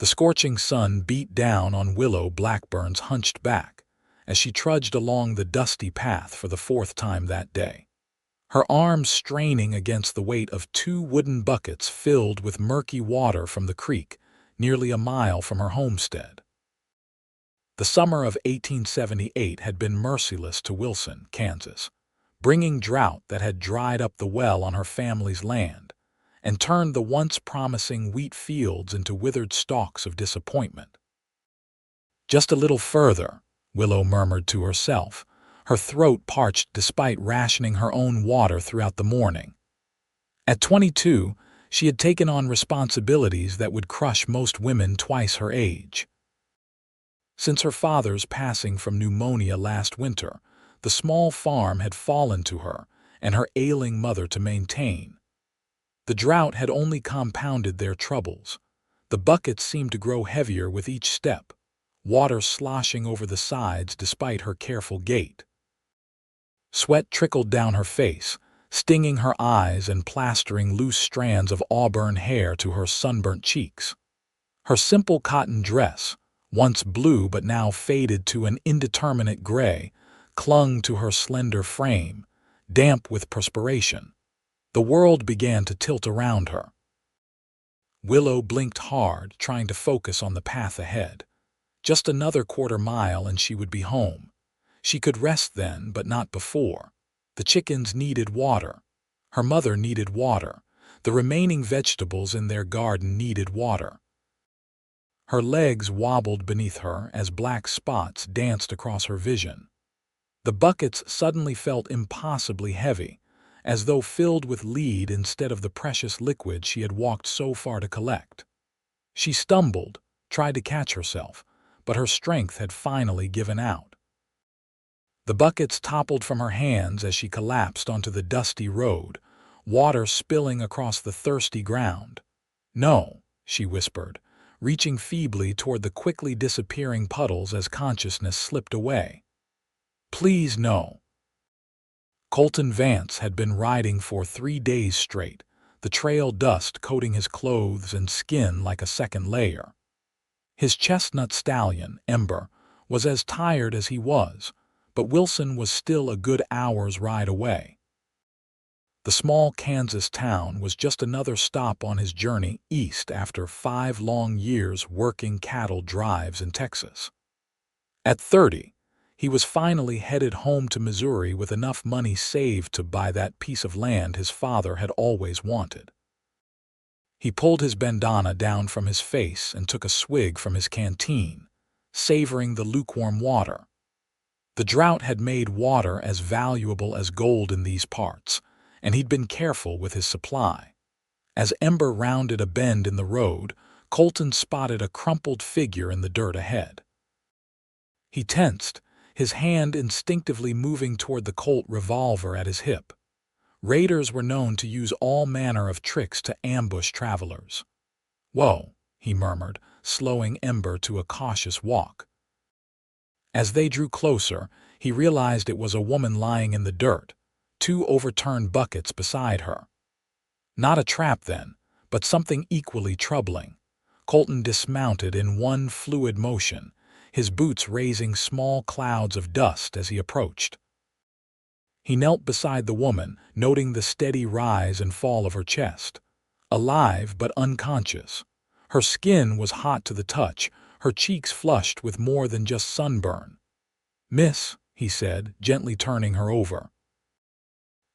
The scorching sun beat down on Willow Blackburn's hunched back as she trudged along the dusty path for the fourth time that day, her arms straining against the weight of two wooden buckets filled with murky water from the creek nearly a mile from her homestead. The summer of 1878 had been merciless to Wilson, Kansas, bringing drought that had dried up the well on her family's land and turned the once promising wheat fields into withered stalks of disappointment. Just a little further, Willow murmured to herself, her throat parched despite rationing her own water throughout the morning. At 22, she had taken on responsibilities that would crush most women twice her age. Since her father's passing from pneumonia last winter, the small farm had fallen to her and her ailing mother to maintain. The drought had only compounded their troubles. The buckets seemed to grow heavier with each step, water sloshing over the sides despite her careful gait. Sweat trickled down her face, stinging her eyes and plastering loose strands of auburn hair to her sunburnt cheeks. Her simple cotton dress, once blue but now faded to an indeterminate gray, clung to her slender frame, damp with perspiration. The world began to tilt around her. Willow blinked hard, trying to focus on the path ahead. Just another quarter mile and she would be home. She could rest then, but not before. The chickens needed water. Her mother needed water. The remaining vegetables in their garden needed water. Her legs wobbled beneath her as black spots danced across her vision. The buckets suddenly felt impossibly heavy, as though filled with lead instead of the precious liquid she had walked so far to collect. She stumbled, tried to catch herself, but her strength had finally given out. The buckets toppled from her hands as she collapsed onto the dusty road, water spilling across the thirsty ground. "No," she whispered, reaching feebly toward the quickly disappearing puddles as consciousness slipped away. "Please, no." Colton Vance had been riding for 3 days straight, the trail dust coating his clothes and skin like a second layer. His chestnut stallion, Ember, was as tired as he was, but Wilson was still a good hour's ride away. The small Kansas town was just another stop on his journey east after 5 long years working cattle drives in Texas. At 30, he was finally headed home to Missouri with enough money saved to buy that piece of land his father had always wanted. He pulled his bandana down from his face and took a swig from his canteen, savoring the lukewarm water. The drought had made water as valuable as gold in these parts, and he'd been careful with his supply. As Ember rounded a bend in the road, Colton spotted a crumpled figure in the dirt ahead. He tensed, his hand instinctively moving toward the Colt revolver at his hip. Raiders were known to use all manner of tricks to ambush travelers. "Whoa," he murmured, slowing Ember to a cautious walk. As they drew closer, he realized it was a woman lying in the dirt, 2 overturned buckets beside her. Not a trap then, but something equally troubling. Colton dismounted in one fluid motion, his boots raising small clouds of dust as he approached. He knelt beside the woman, noting the steady rise and fall of her chest. Alive but unconscious. Her skin was hot to the touch, her cheeks flushed with more than just sunburn. "Miss," he said, gently turning her over.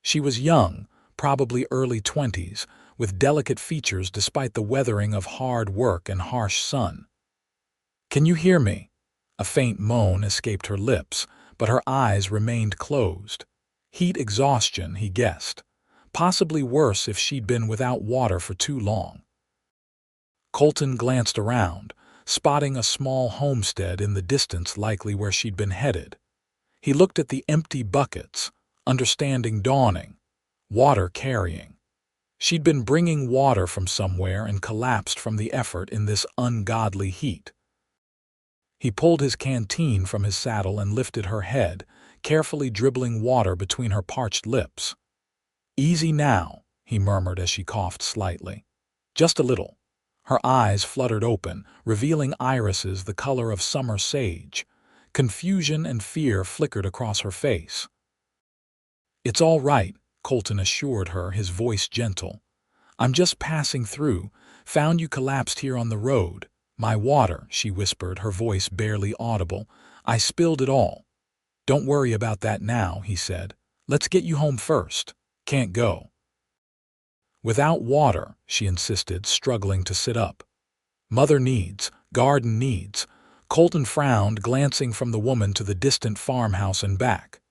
She was young, probably early 20s, with delicate features despite the weathering of hard work and harsh sun. "Can you hear me?" A faint moan escaped her lips, but her eyes remained closed. Heat exhaustion, he guessed. Possibly worse if she'd been without water for too long. Colton glanced around, spotting a small homestead in the distance, likely where she'd been headed. He looked at the empty buckets, understanding dawning. Water carrying. She'd been bringing water from somewhere and collapsed from the effort in this ungodly heat. He pulled his canteen from his saddle and lifted her head, carefully dribbling water between her parched lips. "Easy now," he murmured as she coughed slightly. "Just a little." Her eyes fluttered open, revealing irises the color of summer sage. Confusion and fear flickered across her face. "It's all right," Colton assured her, his voice gentle. "I'm just passing through. Found you collapsed here on the road. My water," she whispered, her voice barely audible. "I spilled it all." "Don't worry about that now," he said. "Let's get you home first." "Can't go without water," she insisted, struggling to sit up. "Mother needs, garden needs." Colton frowned, glancing from the woman to the distant farmhouse and back.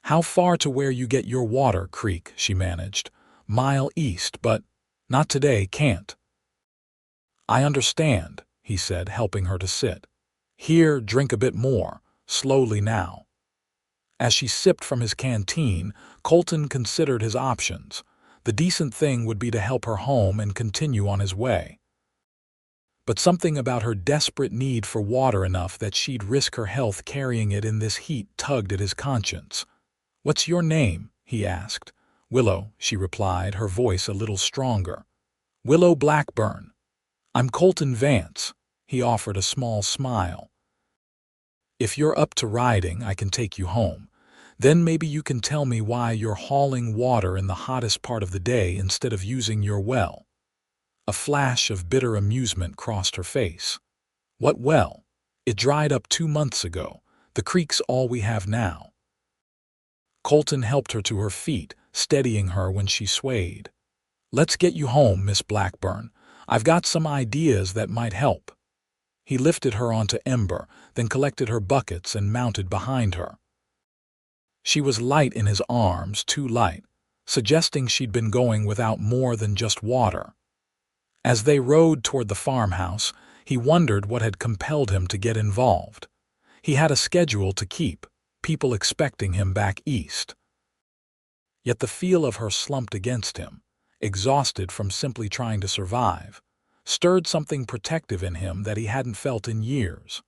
"How far to where you get your water, Creek?" she managed. "Mile east, but not today, can't." "I understand," he said, helping her to sit. "Here, drink a bit more, slowly now." As she sipped from his canteen, Colton considered his options. The decent thing would be to help her home and continue on his way. But something about her desperate need for water enough that she'd risk her health carrying it in this heat tugged at his conscience. "What's your name?" he asked. "Willow," she replied, her voice a little stronger. "Willow Blackburn." "I'm Colton Vance." He offered a small smile. "If you're up to riding, I can take you home. Then maybe you can tell me why you're hauling water in the hottest part of the day instead of using your well." A flash of bitter amusement crossed her face. "What well? It dried up 2 months ago. The creek's all we have now." Colton helped her to her feet, steadying her when she swayed. "Let's get you home, Miss Blackburn. I've got some ideas that might help." He lifted her onto Ember, then collected her buckets and mounted behind her. She was light in his arms, too light, suggesting she'd been going without more than just water. As they rode toward the farmhouse, he wondered what had compelled him to get involved. He had a schedule to keep, people expecting him back east. Yet the feel of her slumped against him, exhausted from simply trying to survive, stirred something protective in him that he hadn't felt in years.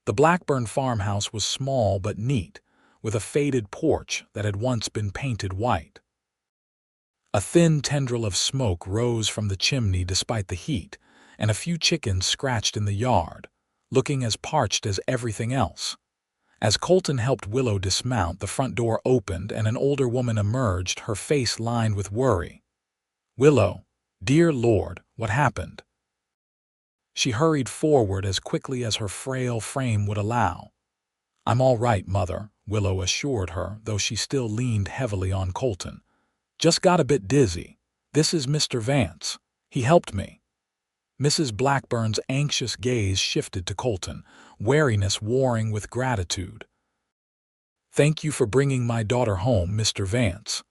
The Blackburn farmhouse was small but neat, with a faded porch that had once been painted white. A thin tendril of smoke rose from the chimney despite the heat, and a few chickens scratched in the yard, looking as parched as everything else. As Colton helped Willow dismount, the front door opened and an older woman emerged, her face lined with worry. "Willow, dear Lord, what happened?" She hurried forward as quickly as her frail frame would allow. "I'm all right, Mother," Willow assured her, though she still leaned heavily on Colton. "Just got a bit dizzy. This is Mr. Vance. He helped me." Mrs. Blackburn's anxious gaze shifted to Colton, wariness warring with gratitude. "Thank you for bringing my daughter home, Mr. Vance."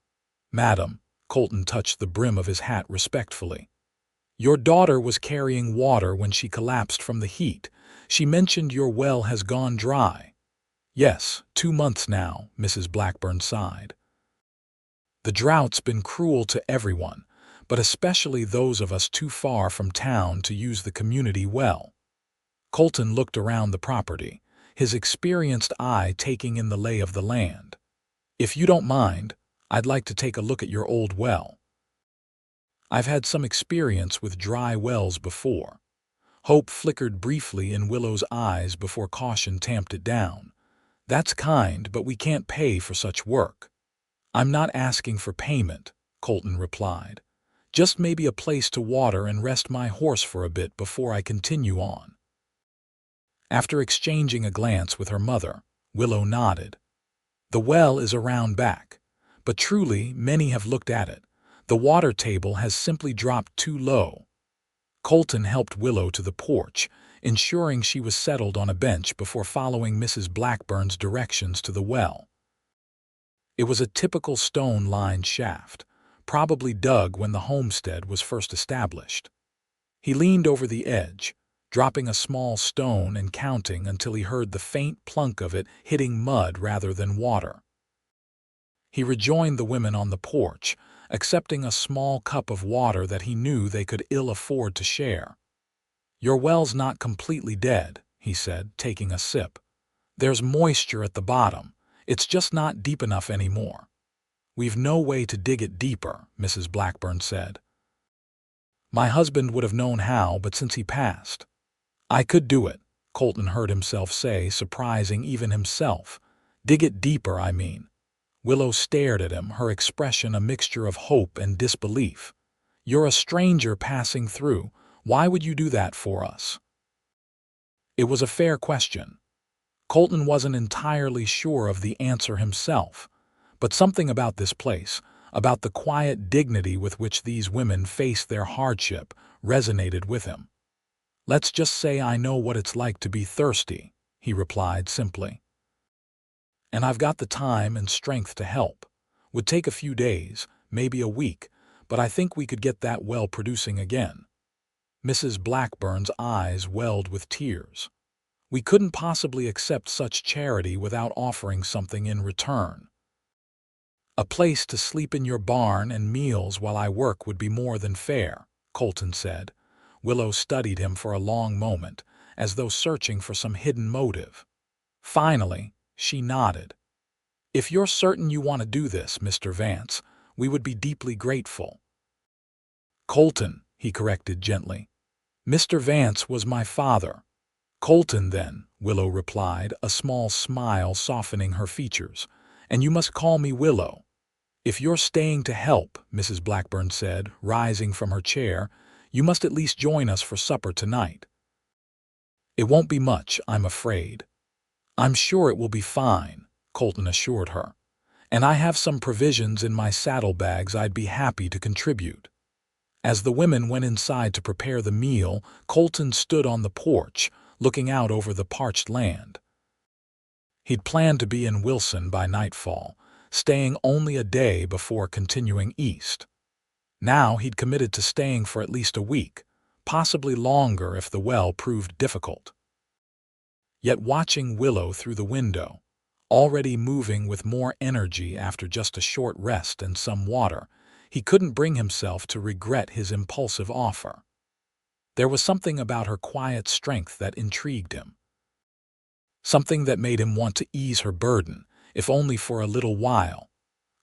"Madam," Colton touched the brim of his hat respectfully. "Your daughter was carrying water when she collapsed from the heat. She mentioned your well has gone dry." "Yes, 2 months now," Mrs. Blackburn sighed. "The drought's been cruel to everyone, but especially those of us too far from town to use the community well." Colton looked around the property, his experienced eye taking in the lay of the land. "If you don't mind, I'd like to take a look at your old well." "I've had some experience with dry wells before." Hope flickered briefly in Willow's eyes before caution tamped it down. "That's kind, but we can't pay for such work." "I'm not asking for payment," Colton replied. "Just maybe a place to water and rest my horse for a bit before I continue on." After exchanging a glance with her mother, Willow nodded. "The well is around back, but truly many have looked at it. The water table has simply dropped too low." Colton helped Willow to the porch, ensuring she was settled on a bench before following Mrs. Blackburn's directions to the well. It was a typical stone-lined shaft, probably dug when the homestead was first established. He leaned over the edge, dropping a small stone and counting until he heard the faint plunk of it hitting mud rather than water. He rejoined the women on the porch, accepting a small cup of water that he knew they could ill afford to share. "Your well's not completely dead," he said, taking a sip. "There's moisture at the bottom. It's just not deep enough anymore." "We've no way to dig it deeper," Mrs. Blackburn said. My husband would have known how, but since he passed, I could do it, Colton heard himself say, surprising even himself. Dig it deeper, I mean. Willow stared at him, her expression a mixture of hope and disbelief. You're a stranger passing through. Why would you do that for us? It was a fair question. Colton wasn't entirely sure of the answer himself, but something about this place, about the quiet dignity with which these women faced their hardship, resonated with him. Let's just say I know what it's like to be thirsty, he replied simply. And I've got the time and strength to help. Would take a few days, maybe a week, but I think we could get that well producing again. Mrs. Blackburn's eyes welled with tears. We couldn't possibly accept such charity without offering something in return. A place to sleep in your barn and meals while I work would be more than fair, Colton said. Willow studied him for a long moment, as though searching for some hidden motive. Finally, she nodded. If you're certain you want to do this, Mr. Vance, we would be deeply grateful. Colton, he corrected gently. Mr. Vance was my father. Colton, then, Willow replied, a small smile softening her features. And you must call me Willow. If you're staying to help, Mrs. Blackburn said, rising from her chair, you must at least join us for supper tonight. It won't be much, I'm afraid. I'm sure it will be fine, Colton assured her. And I have some provisions in my saddlebags I'd be happy to contribute. As the women went inside to prepare the meal, Colton stood on the porch, looking out over the parched land. He'd planned to be in Wilson by nightfall, staying only a day before continuing east. Now he'd committed to staying for at least a week, possibly longer if the well proved difficult. Yet watching Willow through the window, already moving with more energy after just a short rest and some water, he couldn't bring himself to regret his impulsive offer. There was something about her quiet strength that intrigued him. Something that made him want to ease her burden, if only for a little while.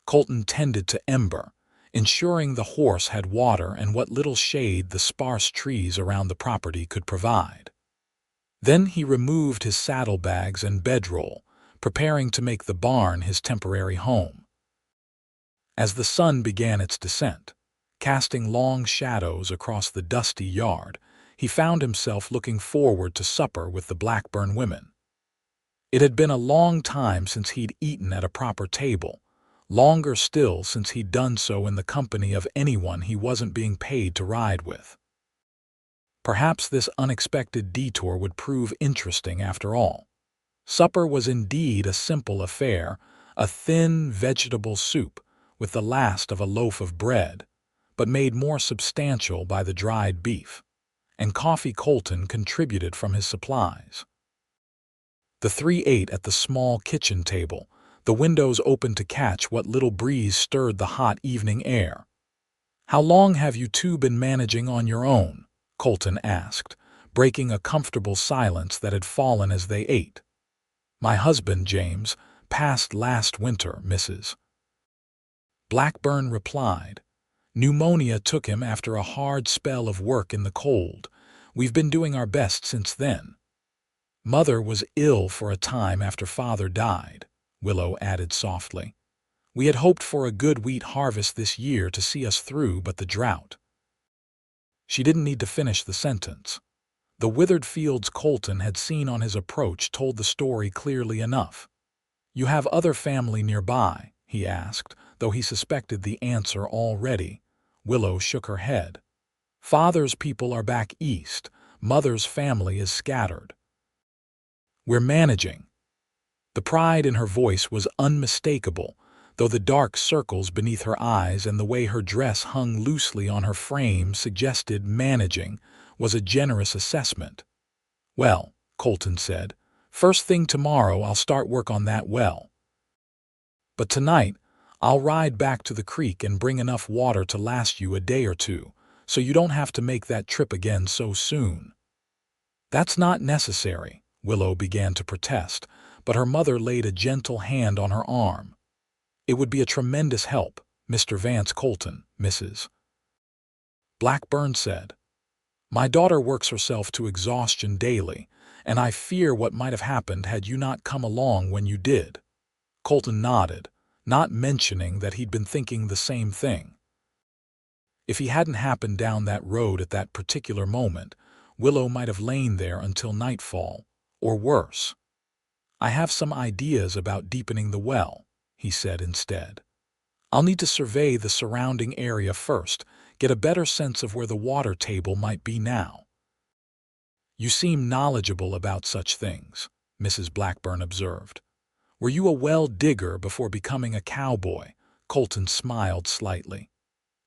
Colton tended to Ember, ensuring the horse had water and what little shade the sparse trees around the property could provide. Then he removed his saddlebags and bedroll, preparing to make the barn his temporary home. As the sun began its descent, casting long shadows across the dusty yard, he found himself looking forward to supper with the Blackburn women. It had been a long time since he'd eaten at a proper table, longer still since he'd done so in the company of anyone he wasn't being paid to ride with. Perhaps this unexpected detour would prove interesting after all. Supper was indeed a simple affair, a thin vegetable soup with the last of a loaf of bread, but made more substantial by the dried beef, and coffee Colton contributed from his supplies. The three ate at the small kitchen table, the windows open to catch what little breeze stirred the hot evening air. "How long have you two been managing on your own?" Colton asked, breaking a comfortable silence that had fallen as they ate. "My husband, James, passed last winter, Mrs. Blackburn replied. "Pneumonia took him after a hard spell of work in the cold. We've been doing our best since then. Mother was ill for a time after Father died," Willow added softly. "We had hoped for a good wheat harvest this year to see us through, but the drought." She didn't need to finish the sentence. The withered fields Colton had seen on his approach told the story clearly enough. "You have other family nearby?" he asked, though he suspected the answer already. Willow shook her head. "Father's people are back east. Mother's family is scattered. We're managing." The pride in her voice was unmistakable, though the dark circles beneath her eyes and the way her dress hung loosely on her frame suggested managing was a generous assessment. "Well," Colton said, "first thing tomorrow I'll start work on that well. But tonight I'll ride back to the creek and bring enough water to last you a day or two, so you don't have to make that trip again so soon." "That's not necessary," Willow began to protest, but her mother laid a gentle hand on her arm. "It would be a tremendous help, Mr. Vance Colton, Mrs. Blackburn said. My daughter works herself to exhaustion daily, and I fear what might have happened had you not come along when you did. Colton nodded, not mentioning that he'd been thinking the same thing. If he hadn't happened down that road at that particular moment, Willow might have lain there until nightfall, or worse. I have some ideas about deepening the well, he said instead. I'll need to survey the surrounding area first, get a better sense of where the water table might be now. You seem knowledgeable about such things, Mrs. Blackburn observed. Were you a well digger before becoming a cowboy? Colton smiled slightly.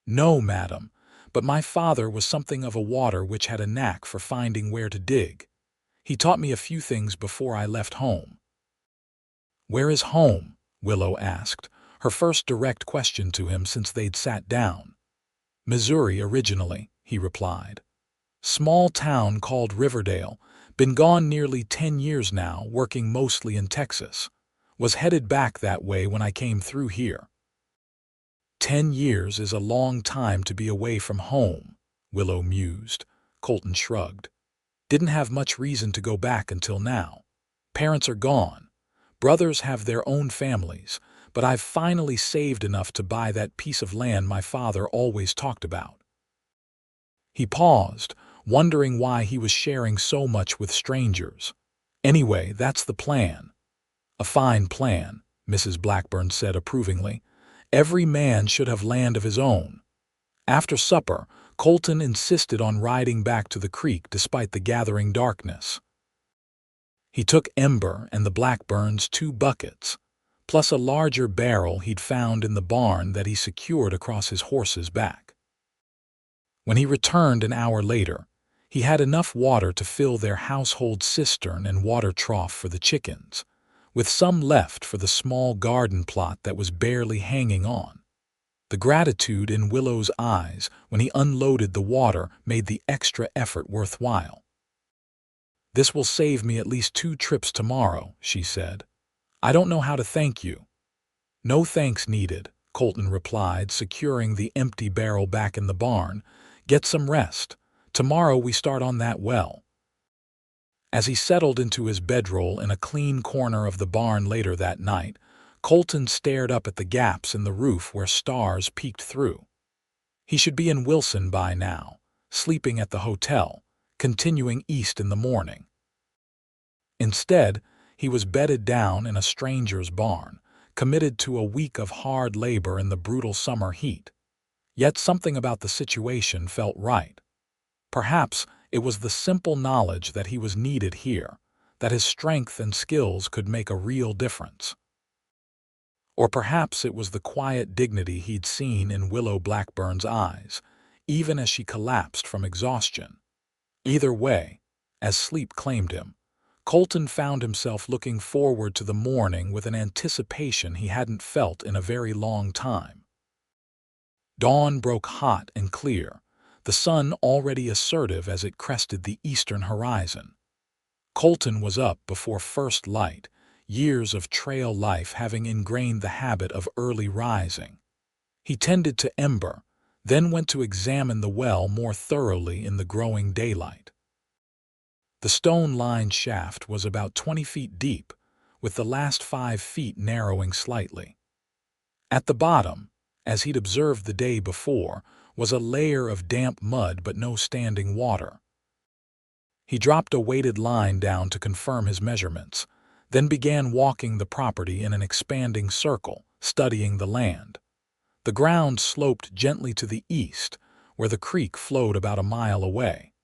No, madam, but my father was something of a water which had a knack for finding where to dig. He taught me a few things before I left home. Where is home? Willow asked, her first direct question to him since they'd sat down. Missouri originally, he replied. Small town called Riverdale, been gone nearly 10 years now, working mostly in Texas. Was headed back that way when I came through here. 10 years is a long time to be away from home, Willow mused. Colton shrugged. Didn't have much reason to go back until now. Parents are gone. Brothers have their own families, but I've finally saved enough to buy that piece of land my father always talked about. He paused, wondering why he was sharing so much with strangers. Anyway, that's the plan. A fine plan, Mrs. Blackburn said approvingly. Every man should have land of his own. After supper, Colton insisted on riding back to the creek despite the gathering darkness. He took Ember and the Blackburns 2 buckets, plus a larger barrel he'd found in the barn that he secured across his horse's back. When he returned an hour later, he had enough water to fill their household cistern and water trough for the chickens, with some left for the small garden plot that was barely hanging on. The gratitude in Willow's eyes when he unloaded the water made the extra effort worthwhile. This will save me at least 2 trips tomorrow, she said. I don't know how to thank you. No thanks needed, Colton replied, securing the empty barrel back in the barn. Get some rest. Tomorrow we start on that well. As he settled into his bedroll in a clean corner of the barn later that night, Colton stared up at the gaps in the roof where stars peeked through. He should be in Wilson by now, sleeping at the hotel, continuing east in the morning. Instead, he was bedded down in a stranger's barn, committed to a week of hard labor in the brutal summer heat. Yet something about the situation felt right. Perhaps it was the simple knowledge that he was needed here, that his strength and skills could make a real difference. Or perhaps it was the quiet dignity he'd seen in Willow Blackburn's eyes, even as she collapsed from exhaustion. Either way, as sleep claimed him, Colton found himself looking forward to the morning with an anticipation he hadn't felt in a very long time. Dawn broke hot and clear, the sun already assertive as it crested the eastern horizon. Colton was up before first light, years of trail life having ingrained the habit of early rising. He tended to Ember, then went to examine the well more thoroughly in the growing daylight. The stone-lined shaft was about 20 feet deep, with the last 5 feet narrowing slightly. At the bottom, as he'd observed the day before, was a layer of damp mud but no standing water. He dropped a weighted line down to confirm his measurements, then began walking the property in an expanding circle, studying the land. The ground sloped gently to the east, where the creek flowed about a mile away.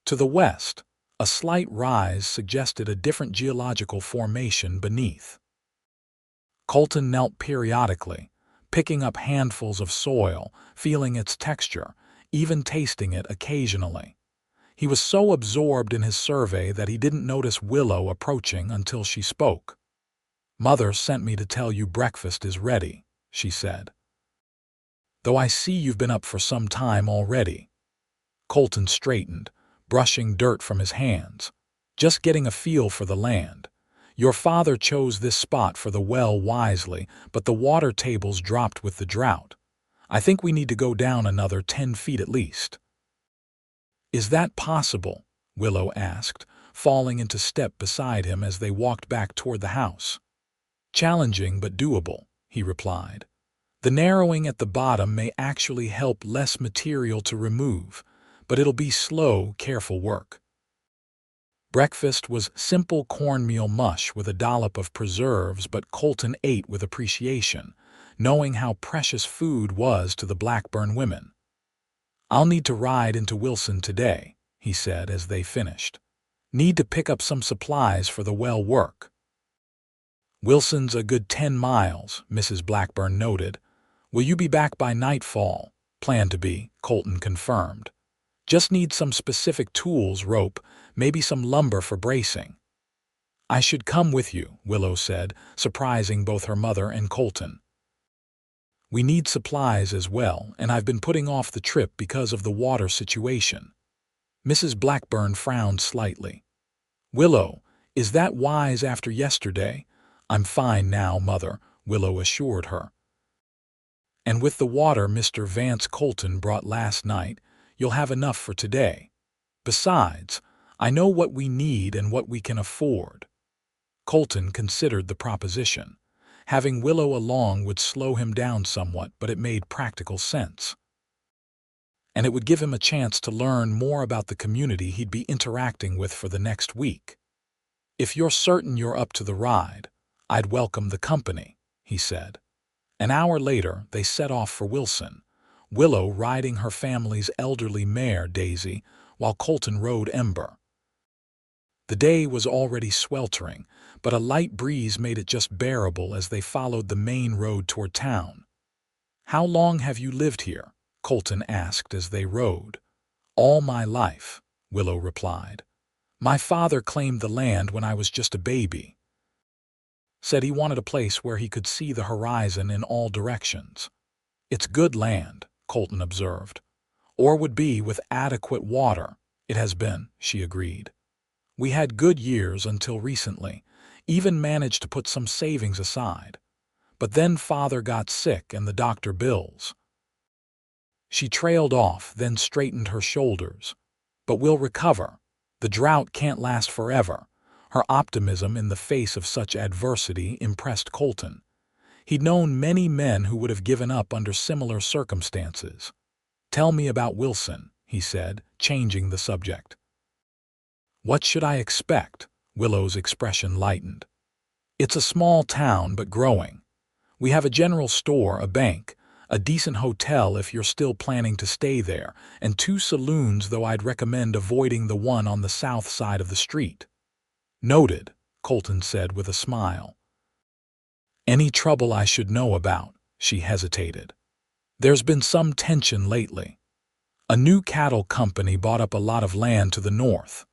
To the west, a slight rise suggested a different geological formation beneath. Colton knelt periodically, picking up handfuls of soil, feeling its texture, even tasting it occasionally. He was so absorbed in his survey that he didn't notice Willow approaching until she spoke. "Mother sent me to tell you breakfast is ready," she said. "Though I see you've been up for some time already." Colton straightened, brushing dirt from his hands. "Just getting a feel for the land. Your father chose this spot for the well wisely, but the water tables dropped with the drought. I think we need to go down another 10 feet at least." "Is that possible?" Willow asked, falling into step beside him as they walked back toward the house. "Challenging but doable," he replied. "The narrowing at the bottom may actually help less material to remove, but it'll be slow, careful work." Breakfast was simple cornmeal mush with a dollop of preserves, but Colton ate with appreciation, knowing how precious food was to the Blackburn women. "I'll need to ride into Wilson today," he said as they finished. "Need to pick up some supplies for the well work." "Wilson's a good 10 miles, Mrs. Blackburn noted. "Will you be back by nightfall?" "Plan to be," Colton confirmed. "Just need some specific tools, rope, maybe some lumber for bracing." "I should come with you," Willow said, surprising both her mother and Colton. "We need supplies as well, and I've been putting off the trip because of the water situation." Mrs. Blackburn frowned slightly. "Willow, is that wise after yesterday?" "I'm fine now, Mother," Willow assured her. "And with the water Mr. Vance Colton brought last night, you'll have enough for today. Besides, I know what we need and what we can afford." Colton considered the proposition. Having Willow along would slow him down somewhat, but it made practical sense. And it would give him a chance to learn more about the community he'd be interacting with for the next week. "If you're certain you're up to the ride, I'd welcome the company," he said. An hour later, they set off for Wilson, Willow riding her family's elderly mare, Daisy, while Colton rode Ember. The day was already sweltering, but a light breeze made it just bearable as they followed the main road toward town. "How long have you lived here?" Colton asked as they rode. "All my life," Willow replied. "My father claimed the land when I was just a baby. Said he wanted a place where he could see the horizon in all directions." "It's good land," Colton observed. "Or would be with adequate water." "It has been," she agreed. "We had good years until recently, even managed to put some savings aside. But then Father got sick and the doctor bills." She trailed off, then straightened her shoulders. "But we'll recover. The drought can't last forever." Her optimism in the face of such adversity impressed Colton. He'd known many men who would have given up under similar circumstances. "Tell me about Wilson," he said, changing the subject. "What should I expect?" Willow's expression lightened. "It's a small town, but growing. We have a general store, a bank, a decent hotel if you're still planning to stay there, and 2 saloons, though I'd recommend avoiding the one on the south side of the street." "Noted," Colton said with a smile. "Any trouble I should know about?" She hesitated. "There's been some tension lately. A new cattle company bought up a lot of land to the north.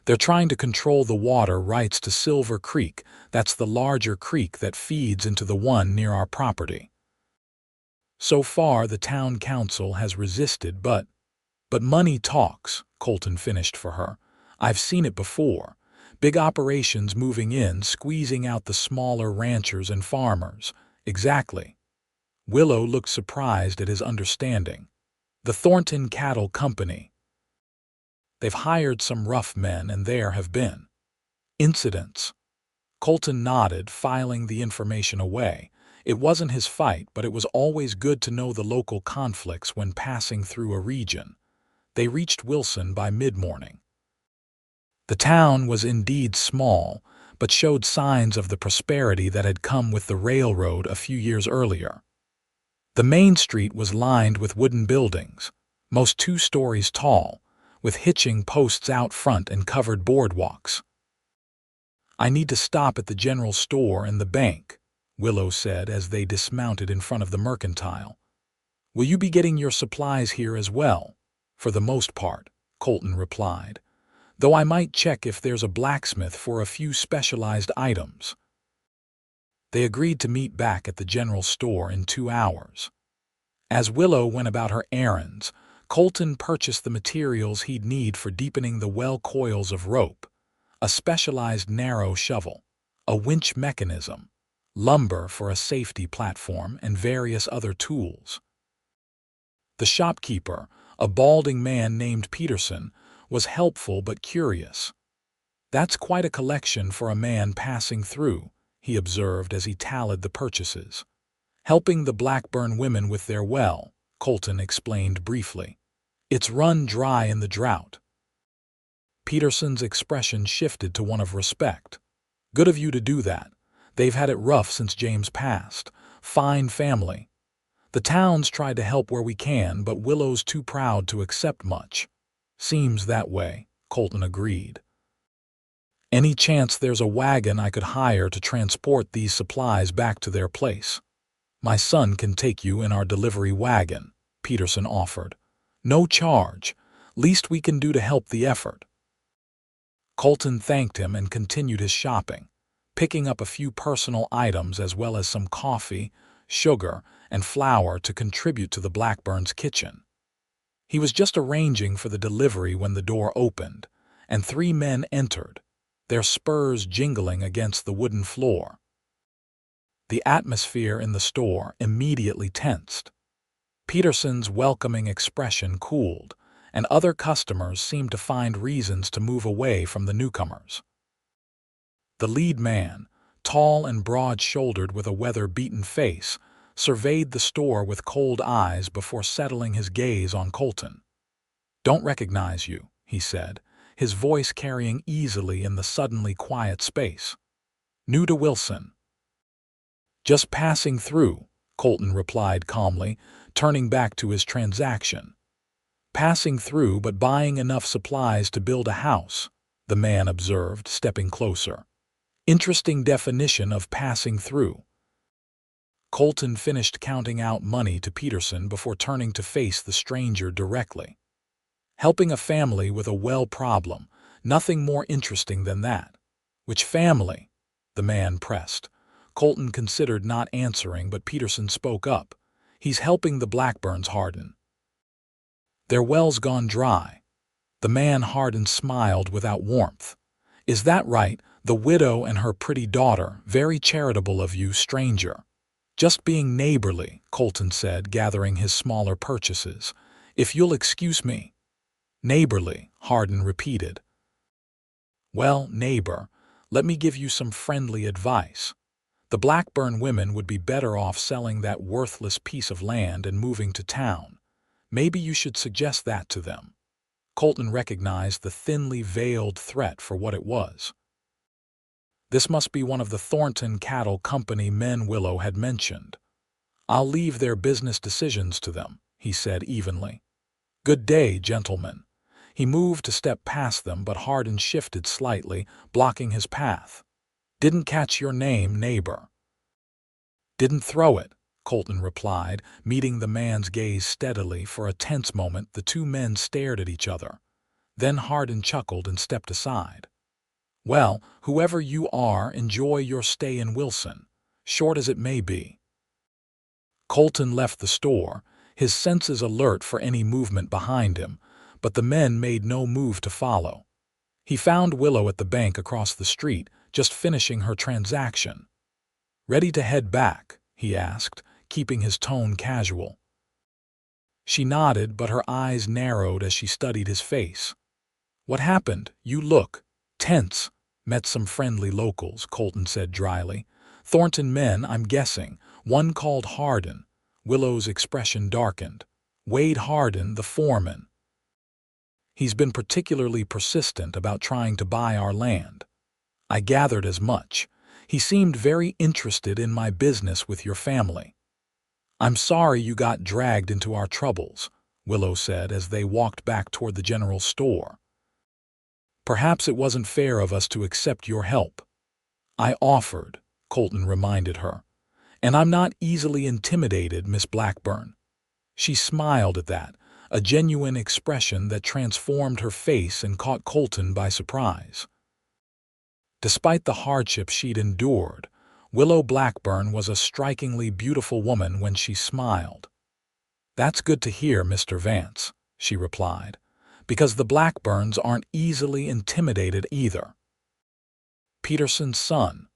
They're trying to control the water rights to Silver Creek. That's the larger creek that feeds into the one near our property. So far, the town council has resisted, but money talks," Colton finished for her. "I've seen it before. Big operations moving in, squeezing out the smaller ranchers and farmers." "Exactly." Willow looked surprised at his understanding. "The Thornton Cattle Company. They've hired some rough men, and there have been incidents." Colton nodded, filing the information away. It wasn't his fight, but it was always good to know the local conflicts when passing through a region. They reached Wilson by mid-morning. The town was indeed small, but showed signs of the prosperity that had come with the railroad a few years earlier. The main street was lined with wooden buildings, most 2 stories tall, with hitching posts out front and covered boardwalks. "I need to stop at the general store and the bank," Willow said as they dismounted in front of the mercantile. "Will you be getting your supplies here as well?" "For the most part," Colton replied, "though I might check if there's a blacksmith for a few specialized items." They agreed to meet back at the general store in 2 hours. As Willow went about her errands, Colton purchased the materials he'd need for deepening the well coils of rope, a specialized narrow shovel, a winch mechanism, lumber for a safety platform, and various other tools. The shopkeeper, a balding man named Peterson, was helpful but curious. "That's quite a collection for a man passing through," he observed as he tallied the purchases. "Helping the Blackburn women with their well," Colton explained briefly. "It's run dry in the drought." Peterson's expression shifted to one of respect. "Good of you to do that. They've had it rough since James passed. Fine family. The town's tried to help where we can, but Willow's too proud to accept much." "Seems that way," Colton agreed. "Any chance there's a wagon I could hire to transport these supplies back to their place?" "My son can take you in our delivery wagon," Peterson offered. "No charge. Least we can do to help the effort." Colton thanked him and continued his shopping, picking up a few personal items as well as some coffee, sugar, and flour to contribute to the Blackburns' kitchen. He was just arranging for the delivery when the door opened, and 3 men entered, their spurs jingling against the wooden floor. The atmosphere in the store immediately tensed. Peterson's welcoming expression cooled, and other customers seemed to find reasons to move away from the newcomers. The lead man, tall and broad-shouldered with a weather-beaten face, surveyed the store with cold eyes before settling his gaze on Colton. "Don't recognize you," he said, his voice carrying easily in the suddenly quiet space. "New to Wilson." "Just passing through," Colton replied calmly, turning back to his transaction. "Passing through but buying enough supplies to build a house," the man observed, stepping closer. "Interesting definition of passing through." Colton finished counting out money to Peterson before turning to face the stranger directly. "Helping a family with a well problem, nothing more interesting than that." "Which family?" the man pressed. Colton considered not answering, but Peterson spoke up. "He's helping the Blackburns, Hardin. Their well's gone dry." The man Hardin smiled without warmth. "Is that right? The widow and her pretty daughter, very charitable of you, stranger." "Just being neighborly," Colton said, gathering his smaller purchases. "If you'll excuse me." "Neighborly," Hardin repeated. "Well, neighbor, let me give you some friendly advice. The Blackburn women would be better off selling that worthless piece of land and moving to town. Maybe you should suggest that to them." Colton recognized the thinly veiled threat for what it was. This must be one of the Thornton Cattle Company men Willow had mentioned. "I'll leave their business decisions to them," he said evenly. "Good day, gentlemen." He moved to step past them, but Hardin shifted slightly, blocking his path. "Didn't catch your name, neighbor." "Didn't throw it," Colton replied, meeting the man's gaze steadily. For a tense moment, the 2 men stared at each other. Then Hardin chuckled and stepped aside. "Well, whoever you are, enjoy your stay in Wilson, short as it may be." Colton left the store, his senses alert for any movement behind him, but the men made no move to follow. He found Willow at the bank across the street, just finishing her transaction. "Ready to head back?" he asked, keeping his tone casual. She nodded, but her eyes narrowed as she studied his face. "What happened? You look tense." "Met some friendly locals," Colton said dryly. "Thornton men, I'm guessing. One called Hardin." Willow's expression darkened. "Wade Hardin, the foreman. He's been particularly persistent about trying to buy our land." "I gathered as much. He seemed very interested in my business with your family." "I'm sorry you got dragged into our troubles," Willow said as they walked back toward the general store. "Perhaps it wasn't fair of us to accept your help." "I offered," Colton reminded her. "And I'm not easily intimidated, Miss Blackburn." She smiled at that, a genuine expression that transformed her face and caught Colton by surprise. Despite the hardship she'd endured, Willow Blackburn was a strikingly beautiful woman when she smiled. "That's good to hear, Mr. Vance," she replied, "because the Blackburns aren't easily intimidated either." Peterson's son,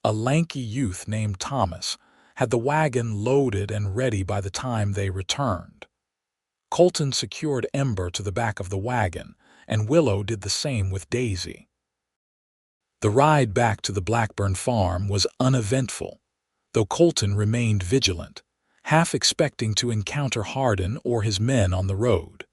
a lanky youth named Thomas, had the wagon loaded and ready by the time they returned. Colton secured Ember to the back of the wagon, and Willow did the same with Daisy. The ride back to the Blackburn farm was uneventful, though Colton remained vigilant, half expecting to encounter Hardin or his men on the road.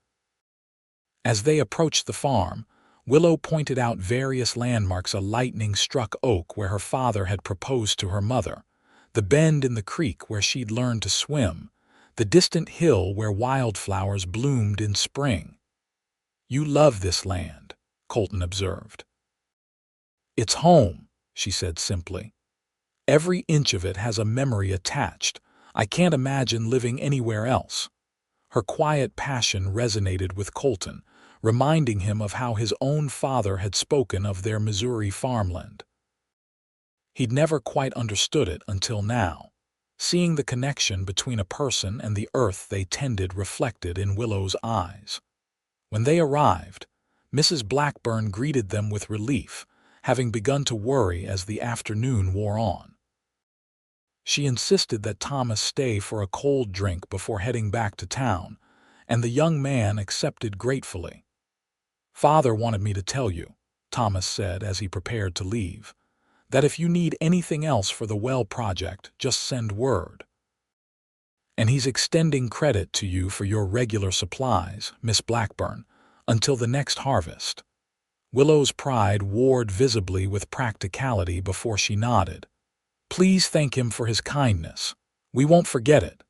As they approached the farm, Willow pointed out various landmarks: a lightning-struck oak where her father had proposed to her mother, the bend in the creek where she'd learned to swim, the distant hill where wildflowers bloomed in spring. "You love this land," Colton observed. "It's home," she said simply. "Every inch of it has a memory attached. I can't imagine living anywhere else." Her quiet passion resonated with Colton, reminding him of how his own father had spoken of their Missouri farmland. He'd never quite understood it until now, seeing the connection between a person and the earth they tended reflected in Willow's eyes. When they arrived, Mrs. Blackburn greeted them with relief, having begun to worry as the afternoon wore on. She insisted that Thomas stay for a cold drink before heading back to town, and the young man accepted gratefully. "Father wanted me to tell you," Thomas said as he prepared to leave, "that if you need anything else for the well project, just send word. And he's extending credit to you for your regular supplies, Miss Blackburn, until the next harvest." Willow's pride warred visibly with practicality before she nodded. "Please thank him for his kindness. We won't forget it."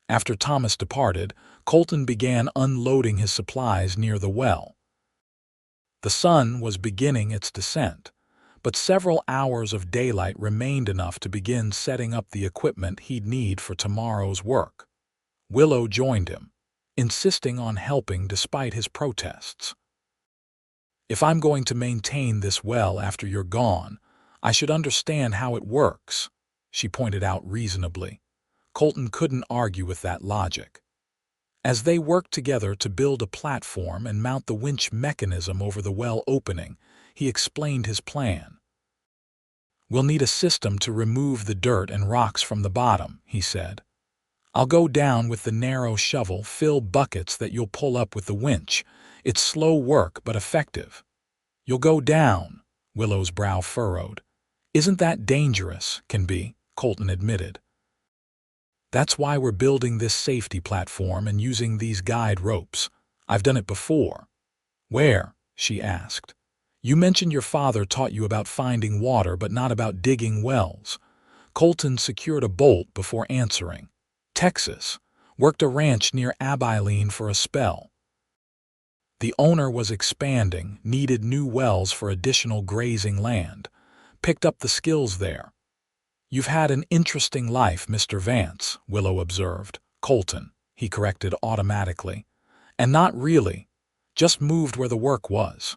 After Thomas departed, Colton began unloading his supplies near the well. The sun was beginning its descent, but several hours of daylight remained enough to begin setting up the equipment he'd need for tomorrow's work. Willow joined him, insisting on helping despite his protests. "If I'm going to maintain this well after you're gone, I should understand how it works," she pointed out reasonably. Colton couldn't argue with that logic. As they worked together to build a platform and mount the winch mechanism over the well opening, he explained his plan. "We'll need a system to remove the dirt and rocks from the bottom," he said. "I'll go down with the narrow shovel, fill buckets that you'll pull up with the winch. It's slow work but effective." "You'll go down," Willow's brow furrowed. "Isn't that dangerous?" "Can be," Colton admitted. "That's why we're building this safety platform and using these guide ropes. I've done it before." "Where?" she asked. "You mentioned your father taught you about finding water but not about digging wells." Colton secured a bolt before answering. "Texas. Worked a ranch near Abilene for a spell. The owner was expanding, needed new wells for additional grazing land. Picked up the skills there." "You've had an interesting life, Mr. Vance," Willow observed. "Colton," he corrected automatically. "And not really. Just moved where the work was.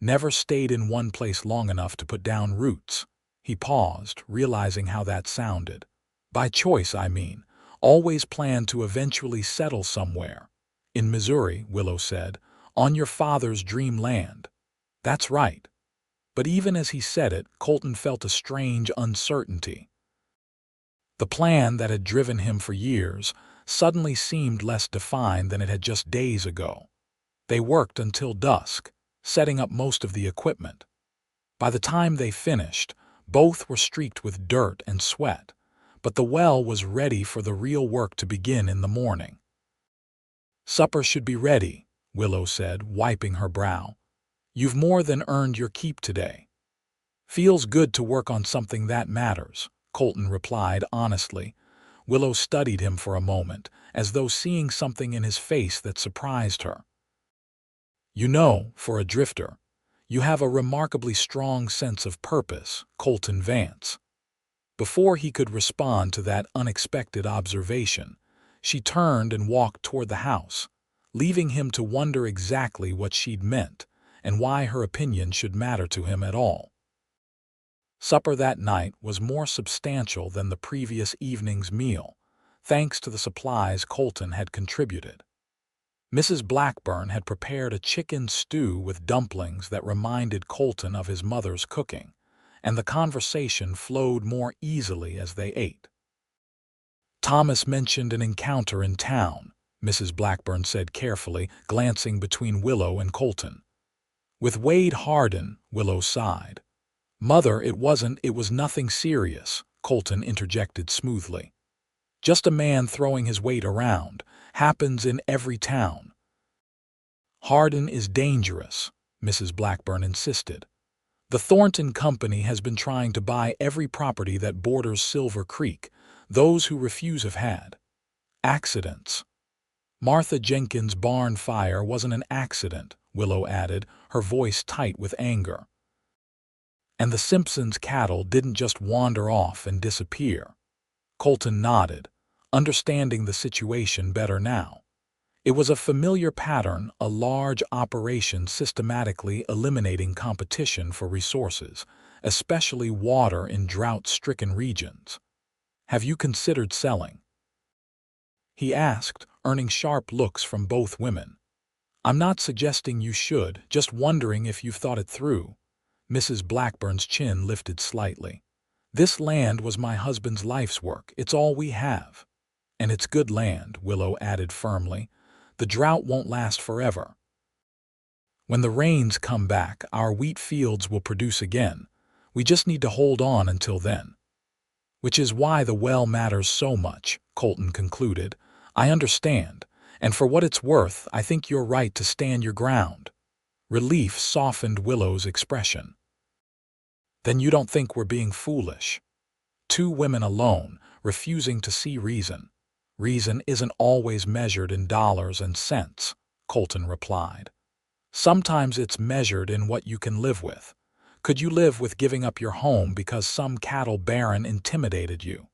Never stayed in one place long enough to put down roots." He paused, realizing how that sounded. "By choice, I mean. Always planned to eventually settle somewhere." "In Missouri," Willow said, "on your father's dream land." "That's right." But even as he said it, Colton felt a strange uncertainty. The plan that had driven him for years suddenly seemed less defined than it had just days ago. They worked until dusk, setting up most of the equipment. By the time they finished, both were streaked with dirt and sweat, but the well was ready for the real work to begin in the morning. "Supper should be ready," Willow said, wiping her brow. "You've more than earned your keep today." "Feels good to work on something that matters," Colton replied honestly. Willow studied him for a moment, as though seeing something in his face that surprised her. "You know, for a drifter, you have a remarkably strong sense of purpose, Colton Vance." Before he could respond to that unexpected observation, she turned and walked toward the house, leaving him to wonder exactly what she'd meant and why her opinion should matter to him at all. Supper that night was more substantial than the previous evening's meal, thanks to the supplies Colton had contributed. Mrs. Blackburn had prepared a chicken stew with dumplings that reminded Colton of his mother's cooking, and the conversation flowed more easily as they ate. Thomas mentioned an encounter in town, Mrs. Blackburn said carefully, glancing between Willow and Colton. With Wade Harden, Willow sighed. Mother, it was nothing serious, Colton interjected smoothly. Just a man throwing his weight around. Happens in every town. Harden is dangerous, Mrs. Blackburn insisted. The Thornton Company has been trying to buy every property that borders Silver Creek. Those who refuse have had accidents. Martha Jenkins' barn fire wasn't an accident, Willow added, her voice tight with anger. And the Simpsons' cattle didn't just wander off and disappear. Colton nodded, understanding the situation better now. It was a familiar pattern, a large operation systematically eliminating competition for resources, especially water in drought-stricken regions. Have you considered selling? He asked, earning sharp looks from both women. I'm not suggesting you should, just wondering if you've thought it through. Mrs. Blackburn's chin lifted slightly. This land was my husband's life's work. It's all we have. And it's good land, Willow added firmly. The drought won't last forever. When the rains come back, our wheat fields will produce again. We just need to hold on until then. Which is why the well matters so much, Colton concluded. I understand, and for what it's worth, I think you're right to stand your ground. Relief softened Willow's expression. Then you don't think we're being foolish? Two women alone, refusing to see reason. Reason isn't always measured in dollars and cents, Colton replied. Sometimes it's measured in what you can live with. Could you live with giving up your home because some cattle baron intimidated you?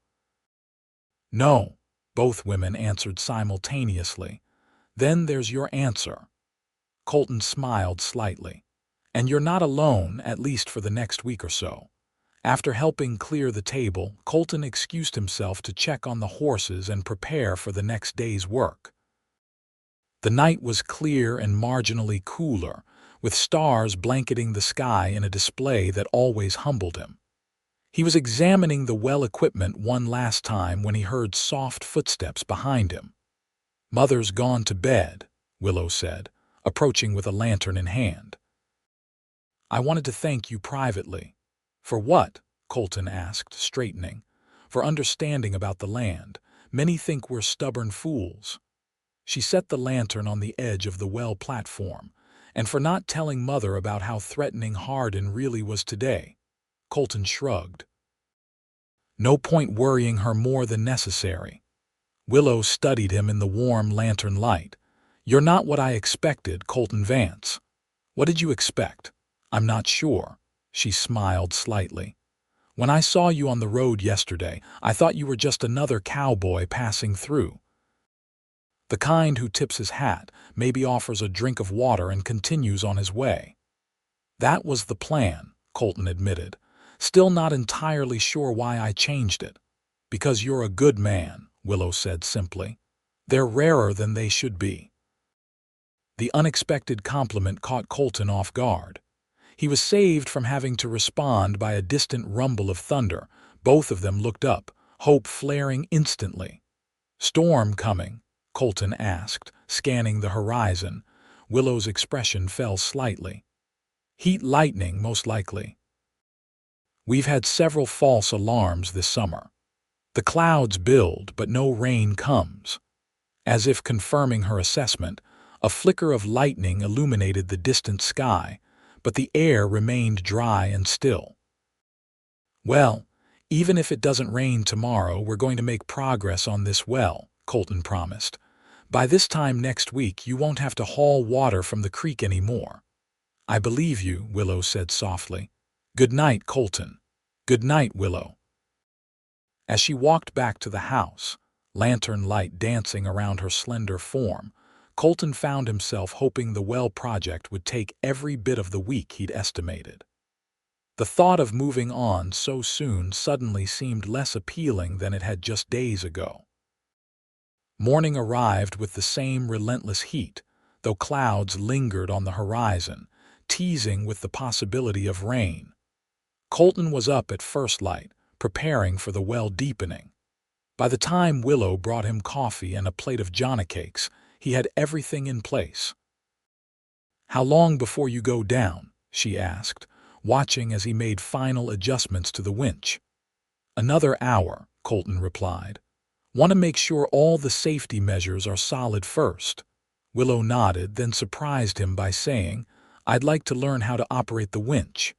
No, both women answered simultaneously. Then there's your answer. Colton smiled slightly. And you're not alone, at least for the next week or so. After helping clear the table, Colton excused himself to check on the horses and prepare for the next day's work. The night was clear and marginally cooler, with stars blanketing the sky in a display that always humbled him. He was examining the well equipment one last time when he heard soft footsteps behind him. Mother's gone to bed, Willow said, approaching with a lantern in hand. I wanted to thank you privately. For what? Colton asked, straightening. For understanding about the land. Many think we're stubborn fools. She set the lantern on the edge of the well platform, and for not telling Mother about how threatening Harden really was today. Colton shrugged. No point worrying her more than necessary. Willow studied him in the warm lantern light. You're not what I expected, Colton Vance. What did you expect? I'm not sure. She smiled slightly. When I saw you on the road yesterday, I thought you were just another cowboy passing through. The kind who tips his hat, maybe offers a drink of water and continues on his way. That was the plan, Colton admitted, still not entirely sure why I changed it. Because you're a good man, Willow said simply. They're rarer than they should be. The unexpected compliment caught Colton off guard. He was saved from having to respond by a distant rumble of thunder. Both of them looked up, hope flaring instantly. Storm coming? Colton asked, scanning the horizon. Willow's expression fell slightly. Heat lightning, most likely. We've had several false alarms this summer. The clouds build, but no rain comes. As if confirming her assessment, a flicker of lightning illuminated the distant sky, but the air remained dry and still. Well, even if it doesn't rain tomorrow, we're going to make progress on this well, Colton promised. By this time next week, you won't have to haul water from the creek anymore. I believe you, Willow said softly. Good night, Colton. Good night, Willow. As she walked back to the house, lantern light dancing around her slender form, Colton found himself hoping the well project would take every bit of the week he'd estimated. The thought of moving on so soon suddenly seemed less appealing than it had just days ago. Morning arrived with the same relentless heat, though clouds lingered on the horizon, teasing with the possibility of rain. Colton was up at first light, preparing for the well deepening. By the time Willow brought him coffee and a plate of Johnny cakes, He had everything in place. "How long before you go down?" she asked, watching as he made final adjustments to the winch. "Another hour," Colton replied. "Want to make sure all the safety measures are solid first." Willow nodded, then surprised him by saying, "I'd like to learn how to operate the winch."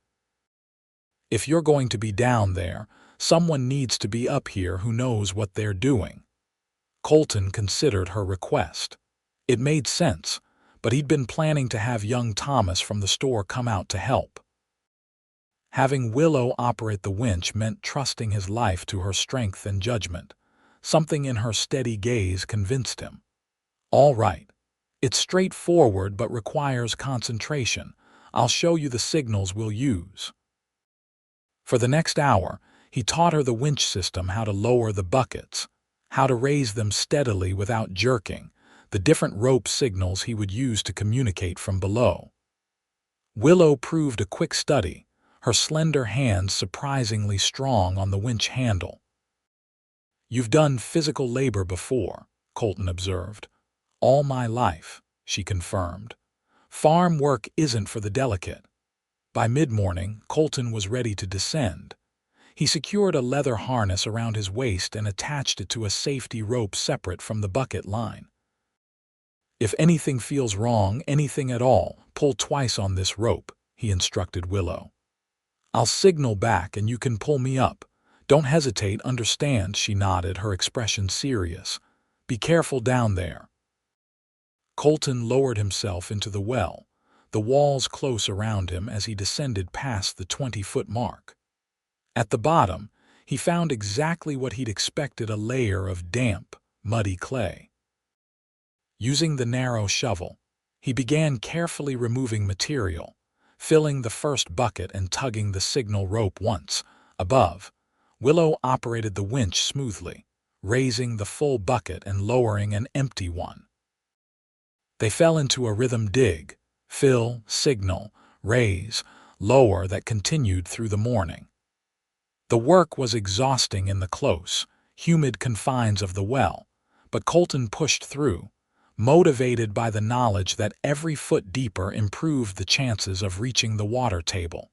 "If you're going to be down there, someone needs to be up here who knows what they're doing." Colton considered her request. It made sense, but he'd been planning to have young Thomas from the store come out to help. Having Willow operate the winch meant trusting his life to her strength and judgment. Something in her steady gaze convinced him. "All right. It's straightforward but requires concentration. I'll show you the signals we'll use." For the next hour, he taught her the winch system, how to lower the buckets, how to raise them steadily without jerking, the different rope signals he would use to communicate from below. Willow proved a quick study, her slender hands surprisingly strong on the winch handle. "You've done physical labor before," Colton observed. "All my life," she confirmed. "Farm work isn't for the delicate." By mid-morning, Colton was ready to descend. He secured a leather harness around his waist and attached it to a safety rope separate from the bucket line. "If anything feels wrong, anything at all, pull twice on this rope," he instructed Willow. "I'll signal back and you can pull me up. Don't hesitate, understand?" She nodded, her expression serious. "Be careful down there." Colton lowered himself into the well, the walls close around him as he descended past the 20-foot mark. At the bottom, he found exactly what he'd expected, a layer of damp, muddy clay. Using the narrow shovel, he began carefully removing material, filling the first bucket and tugging the signal rope once. Above, Willow operated the winch smoothly, raising the full bucket and lowering an empty one. They fell into a rhythm: dig, fill, signal, raise, lower, that continued through the morning. The work was exhausting in the close, humid confines of the well, but Colton pushed through, motivated by the knowledge that every foot deeper improved the chances of reaching the water table.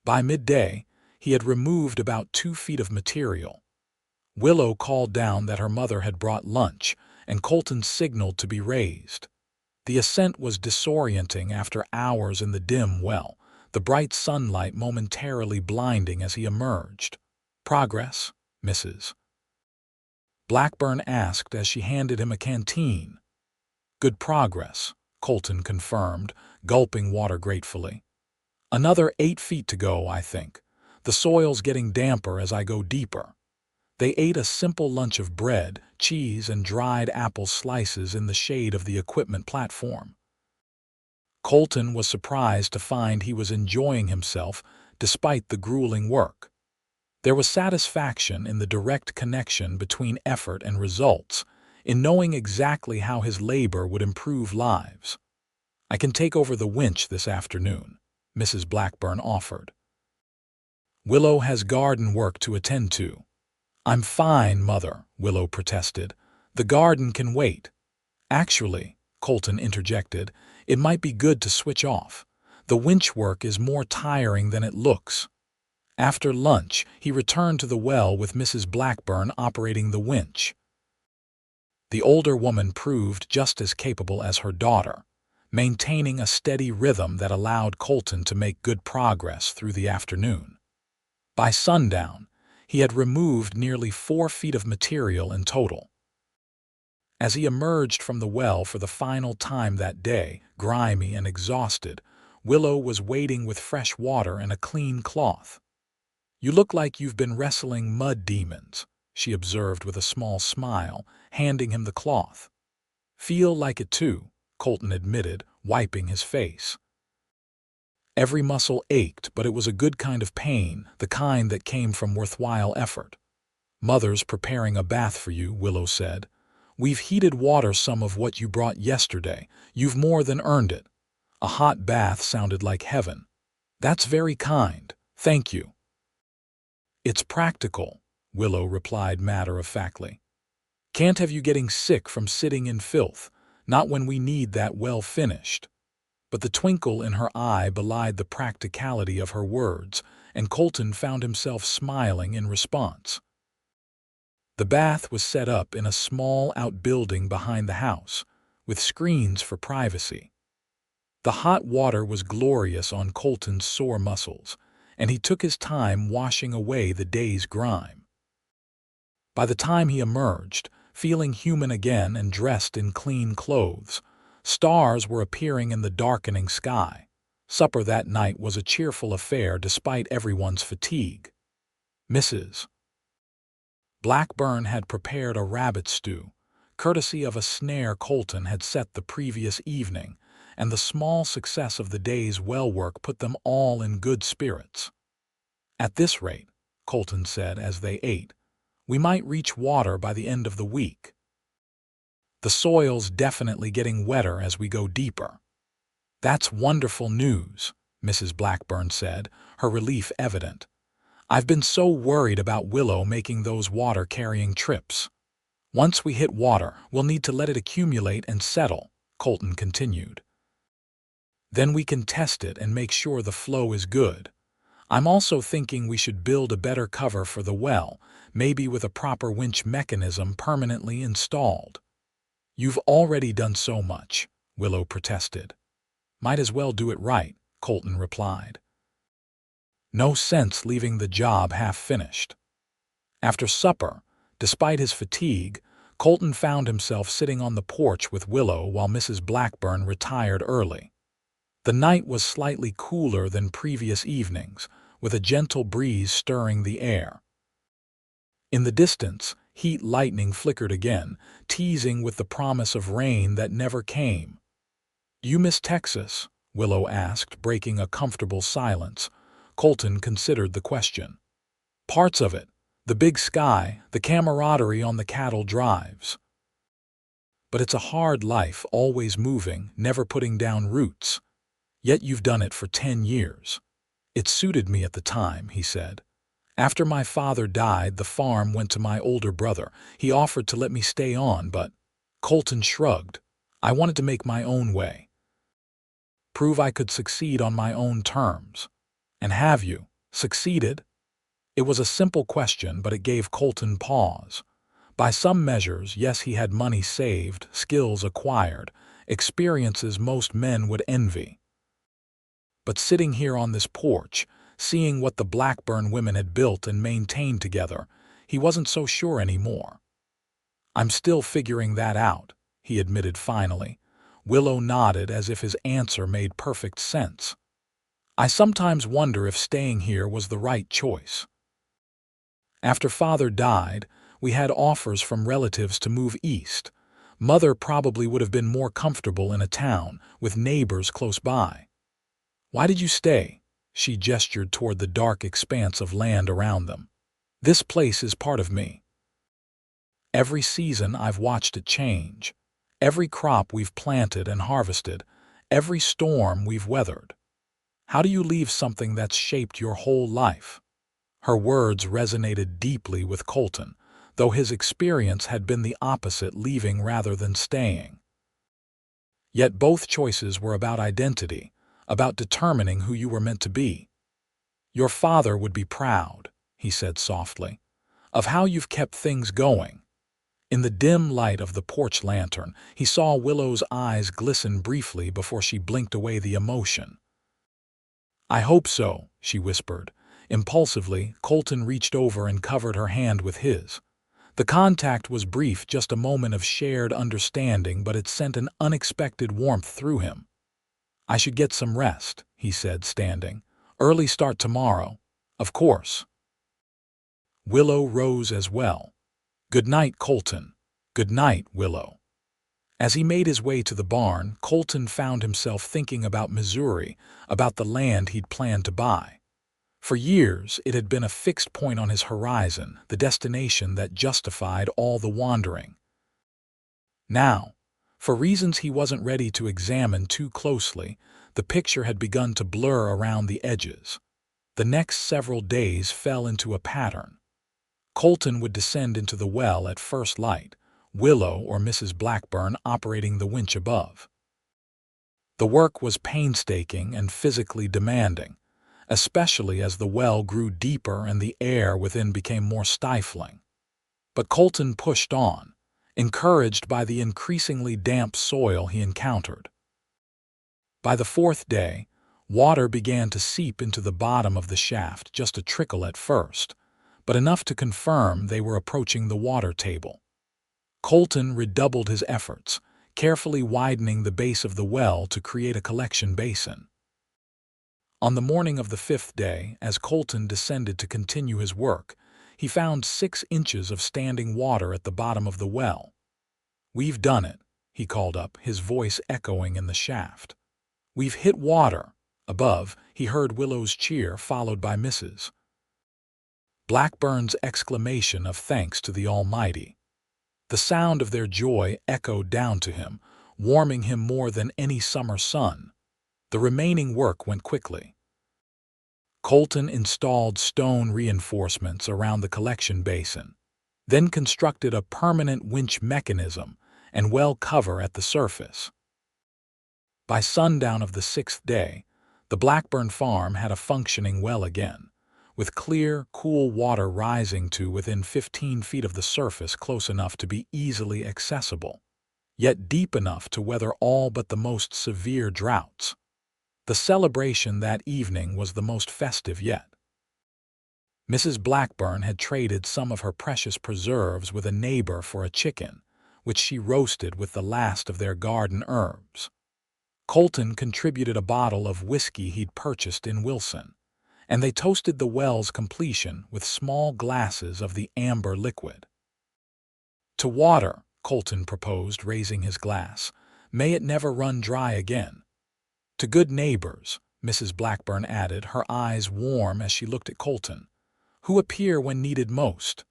By midday, he had removed about 2 feet of material. Willow called down that her mother had brought lunch, and Colton signaled to be raised. The ascent was disorienting after hours in the dim well, the bright sunlight momentarily blinding as he emerged. "Progress, Mrs. Blackburn asked as she handed him a canteen. "Good progress," Colton confirmed, gulping water gratefully. "Another 8 feet to go, I think. The soil's getting damper as I go deeper." They ate a simple lunch of bread, cheese, and dried apple slices in the shade of the equipment platform. Colton was surprised to find he was enjoying himself despite the grueling work. There was satisfaction in the direct connection between effort and results, in knowing exactly how his labor would improve lives. "I can take over the winch this afternoon," Mrs. Blackburn offered. "Willow has garden work to attend to." "I'm fine, Mother," Willow protested. "The garden can wait." "Actually," Colton interjected, "it might be good to switch off. The winch work is more tiring than it looks." After lunch, he returned to the well with Mrs. Blackburn operating the winch. The older woman proved just as capable as her daughter, maintaining a steady rhythm that allowed Colton to make good progress through the afternoon. By sundown, he had removed nearly 4 feet of material in total. As he emerged from the well for the final time that day, grimy and exhausted, Willow was waiting with fresh water and a clean cloth. "You look like you've been wrestling mud demons," she observed with a small smile, handing him the cloth. "Feel like it too," Colton admitted, wiping his face. Every muscle ached, but it was a good kind of pain, the kind that came from worthwhile effort. "Mother's preparing a bath for you," Willow said. "We've heated water some of what you brought yesterday. You've more than earned it." A hot bath sounded like heaven. "That's very kind. Thank you." "It's practical," Willow replied matter-of-factly. Can't have you getting sick from sitting in filth, not when we need that well finished." But the twinkle in her eye belied the practicality of her words, and Colton found himself smiling in response. The bath was set up in a small outbuilding behind the house, with screens for privacy. The hot water was glorious on Colton's sore muscles, and he took his time washing away the day's grime. By the time he emerged, feeling human again and dressed in clean clothes, stars were appearing in the darkening sky. Supper that night was a cheerful affair despite everyone's fatigue. Mrs. Blackburn had prepared a rabbit stew, courtesy of a snare Colton had set the previous evening, and the small success of the day's well work put them all in good spirits. "At this rate," Colton said as they ate, "we might reach water by the end of the week. The soil's definitely getting wetter as we go deeper." "That's wonderful news," Mrs. Blackburn said, her relief evident. "I've been so worried about Willow making those water-carrying trips." "Once we hit water, we'll need to let it accumulate and settle," Colton continued. "Then we can test it and make sure the flow is good. I'm also thinking we should build a better cover for the well, maybe with a proper winch mechanism permanently installed." "You've already done so much," Willow protested. "Might as well do it right," Colton replied. No sense leaving the job half-finished. After supper, despite his fatigue, Colton found himself sitting on the porch with Willow while Mrs. Blackburn retired early. The night was slightly cooler than previous evenings, with a gentle breeze stirring the air. In the distance, heat lightning flickered again, teasing with the promise of rain that never came. "You miss Texas?" Willow asked, breaking a comfortable silence. Colton considered the question. "Parts of it. The big sky, the camaraderie on the cattle drives. But it's a hard life, always moving, never putting down roots. Yet you've done it for 10 years. It suited me at the time," he said. "After my father died, the farm went to my older brother. He offered to let me stay on, but—" Colton shrugged. "I wanted to make my own way. Prove I could succeed on my own terms." "And have you succeeded?" It was a simple question, but it gave Colton pause. By some measures, yes, he had money saved, skills acquired, experiences most men would envy. But sitting here on this porch, seeing what the Blackburn women had built and maintained together, he wasn't so sure anymore. "I'm still figuring that out," he admitted finally. Willow nodded as if his answer made perfect sense. "I sometimes wonder if staying here was the right choice. After Father died, we had offers from relatives to move east. Mother probably would have been more comfortable in a town, with neighbors close by." "Why did you stay?" She gestured toward the dark expanse of land around them. "This place is part of me. Every season I've watched it change. Every crop we've planted and harvested, every storm we've weathered. How do you leave something that's shaped your whole life?" Her words resonated deeply with Colton, though his experience had been the opposite, leaving rather than staying. Yet both choices were about identity, about determining who you were meant to be. "Your father would be proud," he said softly, "of how you've kept things going." In the dim light of the porch lantern, he saw Willow's eyes glisten briefly before she blinked away the emotion. "I hope so," she whispered. Impulsively, Colton reached over and covered her hand with his. The contact was brief, just a moment of shared understanding, but it sent an unexpected warmth through him. "I should get some rest," he said, standing. "Early start tomorrow." "Of course." Willow rose as well. "Good night, Colton." "Good night, Willow." As he made his way to the barn, Colton found himself thinking about Missouri, about the land he'd planned to buy. For years, it had been a fixed point on his horizon, the destination that justified all the wandering. Now, for reasons he wasn't ready to examine too closely, the picture had begun to blur around the edges. The next several days fell into a pattern. Colton would descend into the well at first light, Willow or Mrs. Blackburn operating the winch above. The work was painstaking and physically demanding, especially as the well grew deeper and the air within became more stifling. But Colton pushed on, encouraged by the increasingly damp soil he encountered. By the fourth day, water began to seep into the bottom of the shaft, just a trickle at first, but enough to confirm they were approaching the water table. Colton redoubled his efforts, carefully widening the base of the well to create a collection basin. On the morning of the fifth day, as Colton descended to continue his work, he found 6 inches of standing water at the bottom of the well. "We've done it," he called up, his voice echoing in the shaft. "We've hit water." Above, he heard Willow's cheer, followed by Mrs. Blackburn's exclamation of thanks to the Almighty. The sound of their joy echoed down to him, warming him more than any summer sun. The remaining work went quickly. Colton installed stone reinforcements around the collection basin, then constructed a permanent winch mechanism and well cover at the surface. By sundown of the 6th day, the Blackburn farm had a functioning well again, with clear, cool water rising to within 15 feet of the surface, close enough to be easily accessible, yet deep enough to weather all but the most severe droughts. The celebration that evening was the most festive yet. Mrs. Blackburn had traded some of her precious preserves with a neighbor for a chicken, which she roasted with the last of their garden herbs. Colton contributed a bottle of whiskey he'd purchased in Wilson, and they toasted the well's completion with small glasses of the amber liquid. "To water," Colton proposed, raising his glass. "May it never run dry again." "To good neighbors," Mrs. Blackburn added, her eyes warm as she looked at Colton, "who appear when needed most."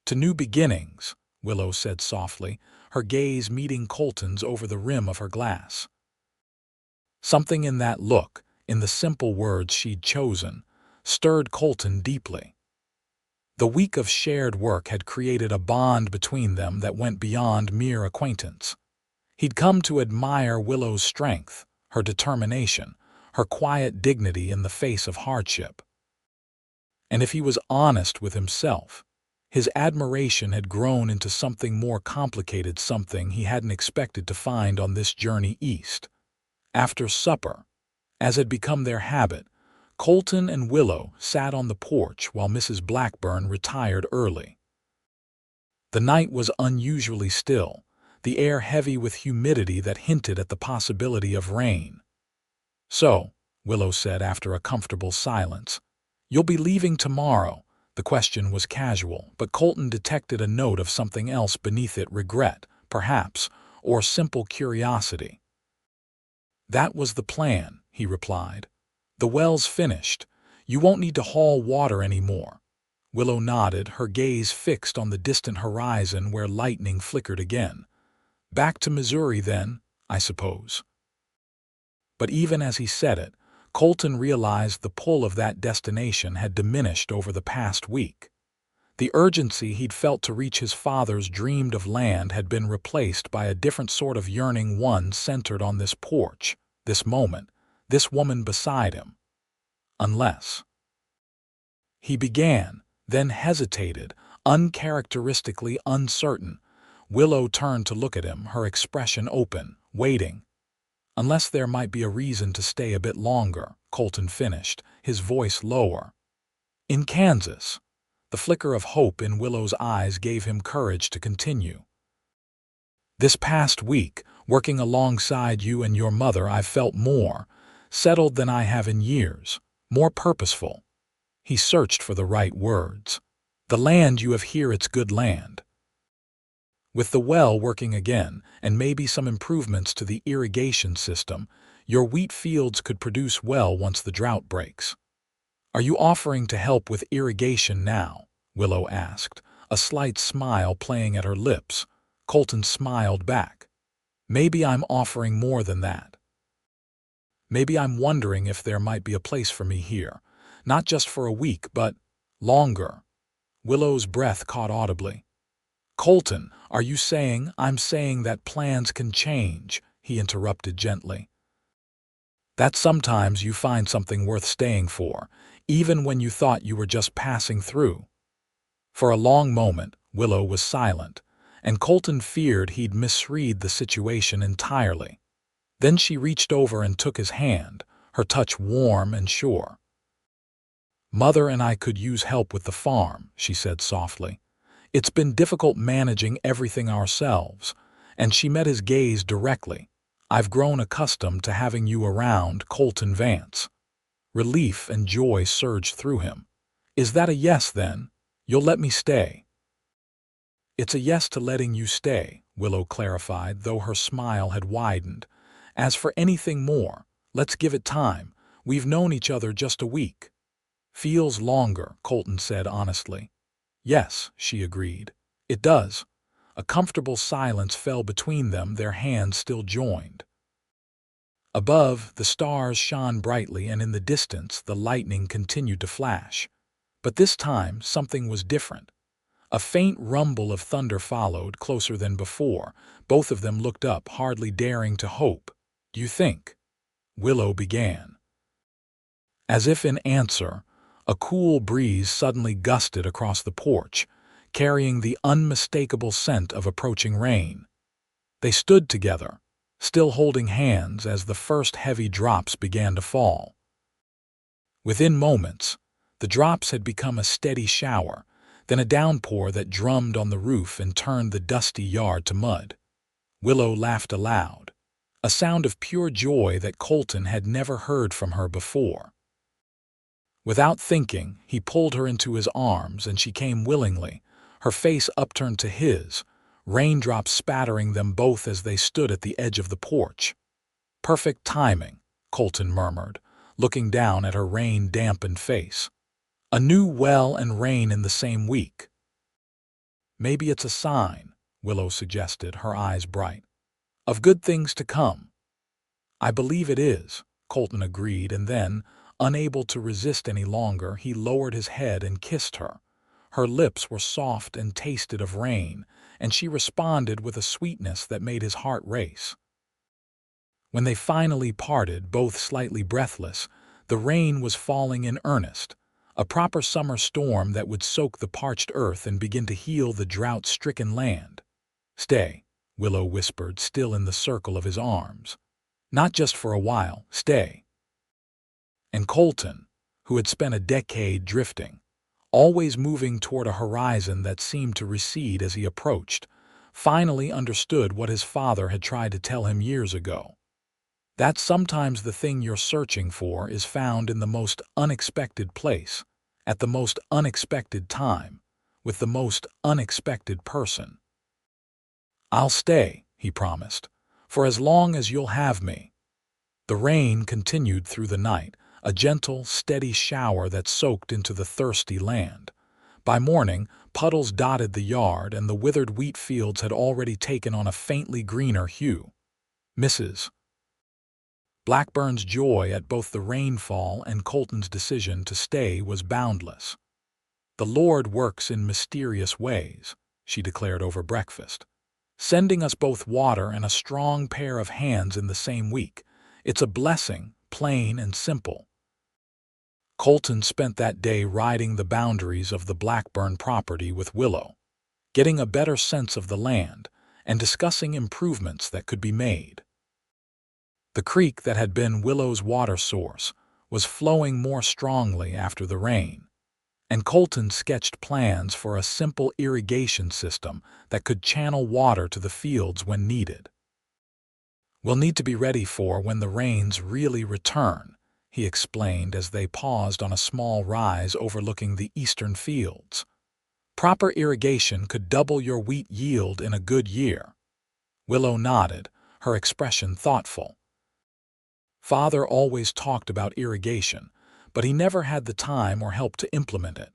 "To new beginnings," Willow said softly, her gaze meeting Colton's over the rim of her glass. Something in that look, in the simple words she'd chosen, stirred Colton deeply. The week of shared work had created a bond between them that went beyond mere acquaintance. He'd come to admire Willow's strength, her determination, her quiet dignity in the face of hardship. And if he was honest with himself, his admiration had grown into something more complicated, something he hadn't expected to find on this journey east. After supper, as had become their habit, Colton and Willow sat on the porch while Mrs. Blackburn retired early. The night was unusually still, the air heavy with humidity that hinted at the possibility of rain. "So," Willow said after a comfortable silence, "you'll be leaving tomorrow?" The question was casual, but Colton detected a note of something else beneath it, regret, perhaps, or simple curiosity. "That was the plan," he replied. "The well's finished. You won't need to haul water anymore." Willow nodded, her gaze fixed on the distant horizon where lightning flickered again. "Back to Missouri, then, I suppose." But even as he said it, Colton realized the pull of that destination had diminished over the past week. The urgency he'd felt to reach his father's dreamed of land had been replaced by a different sort of yearning, one centered on this porch, this moment, this woman beside him. Unless... He began, then hesitated, uncharacteristically uncertain. Willow turned to look at him, her expression open, waiting. "Unless there might be a reason to stay a bit longer," Colton finished, his voice lower. "In Kansas." The flicker of hope in Willow's eyes gave him courage to continue. "This past week, working alongside you and your mother, I've felt more settled than I have in years, more purposeful." He searched for the right words. "The land you have here, it's good land. With the well working again, and maybe some improvements to the irrigation system, your wheat fields could produce well once the drought breaks." "Are you offering to help with irrigation now?" Willow asked, a slight smile playing at her lips. Colton smiled back. "Maybe I'm offering more than that. Maybe I'm wondering if there might be a place for me here, not just for a week, but longer." Willow's breath caught audibly. "Colton, Are you saying I'm saying that plans can change? He interrupted gently. That sometimes you find something worth staying for, even when you thought you were just passing through. For a long moment, Willow was silent, and Colton feared he'd misread the situation entirely. Then she reached over and took his hand, her touch warm and sure. "Mother and I could use help with the farm," she said softly. "It's been difficult managing everything ourselves," and she met his gaze directly. "I've grown accustomed to having you around, Colton Vance." Relief and joy surged through him. "Is that a yes, then? You'll let me stay?" "It's a yes to letting you stay," Willow clarified, though her smile had widened. "As for anything more, let's give it time. We've known each other just a week." "Feels longer," Colton said honestly. "Yes," she agreed. "It does." A comfortable silence fell between them, their hands still joined. Above, the stars shone brightly, and in the distance the lightning continued to flash. But this time something was different. A faint rumble of thunder followed, closer than before. Both of them looked up, hardly daring to hope. "You think?" Willow began. As if in answer, a cool breeze suddenly gusted across the porch, carrying the unmistakable scent of approaching rain. They stood together, still holding hands as the first heavy drops began to fall. Within moments, the drops had become a steady shower, then a downpour that drummed on the roof and turned the dusty yard to mud. Willow laughed aloud, a sound of pure joy that Colton had never heard from her before. Without thinking, he pulled her into his arms, and she came willingly, her face upturned to his, raindrops spattering them both as they stood at the edge of the porch. "Perfect timing," Colton murmured, looking down at her rain-dampened face. "A new well and rain in the same week." "Maybe it's a sign," Willow suggested, her eyes bright, "of good things to come." "I believe it is," Colton agreed, and then, unable to resist any longer, he lowered his head and kissed her. Her lips were soft and tasted of rain, and she responded with a sweetness that made his heart race. When they finally parted, both slightly breathless, the rain was falling in earnest, a proper summer storm that would soak the parched earth and begin to heal the drought-stricken land. "Stay," Willow whispered, still in the circle of his arms. "Not just for a while, stay." And Colton, who had spent a decade drifting, always moving toward a horizon that seemed to recede as he approached, finally understood what his father had tried to tell him years ago. That sometimes the thing you're searching for is found in the most unexpected place, at the most unexpected time, with the most unexpected person. "I'll stay," he promised, "for as long as you'll have me." The rain continued through the night, a gentle, steady shower that soaked into the thirsty land. By morning, puddles dotted the yard, and the withered wheat fields had already taken on a faintly greener hue. Mrs. Blackburn's joy at both the rainfall and Colton's decision to stay was boundless. "The Lord works in mysterious ways," she declared over breakfast, "sending us both water and a strong pair of hands in the same week. It's a blessing, plain and simple." Colton spent that day riding the boundaries of the Blackburn property with Willow, getting a better sense of the land and discussing improvements that could be made. The creek that had been Willow's water source was flowing more strongly after the rain, and Colton sketched plans for a simple irrigation system that could channel water to the fields when needed. "We'll need to be ready for when the rains really return," he explained as they paused on a small rise overlooking the eastern fields. "Proper irrigation could double your wheat yield in a good year." Willow nodded, her expression thoughtful. "Father always talked about irrigation, but he never had the time or help to implement it."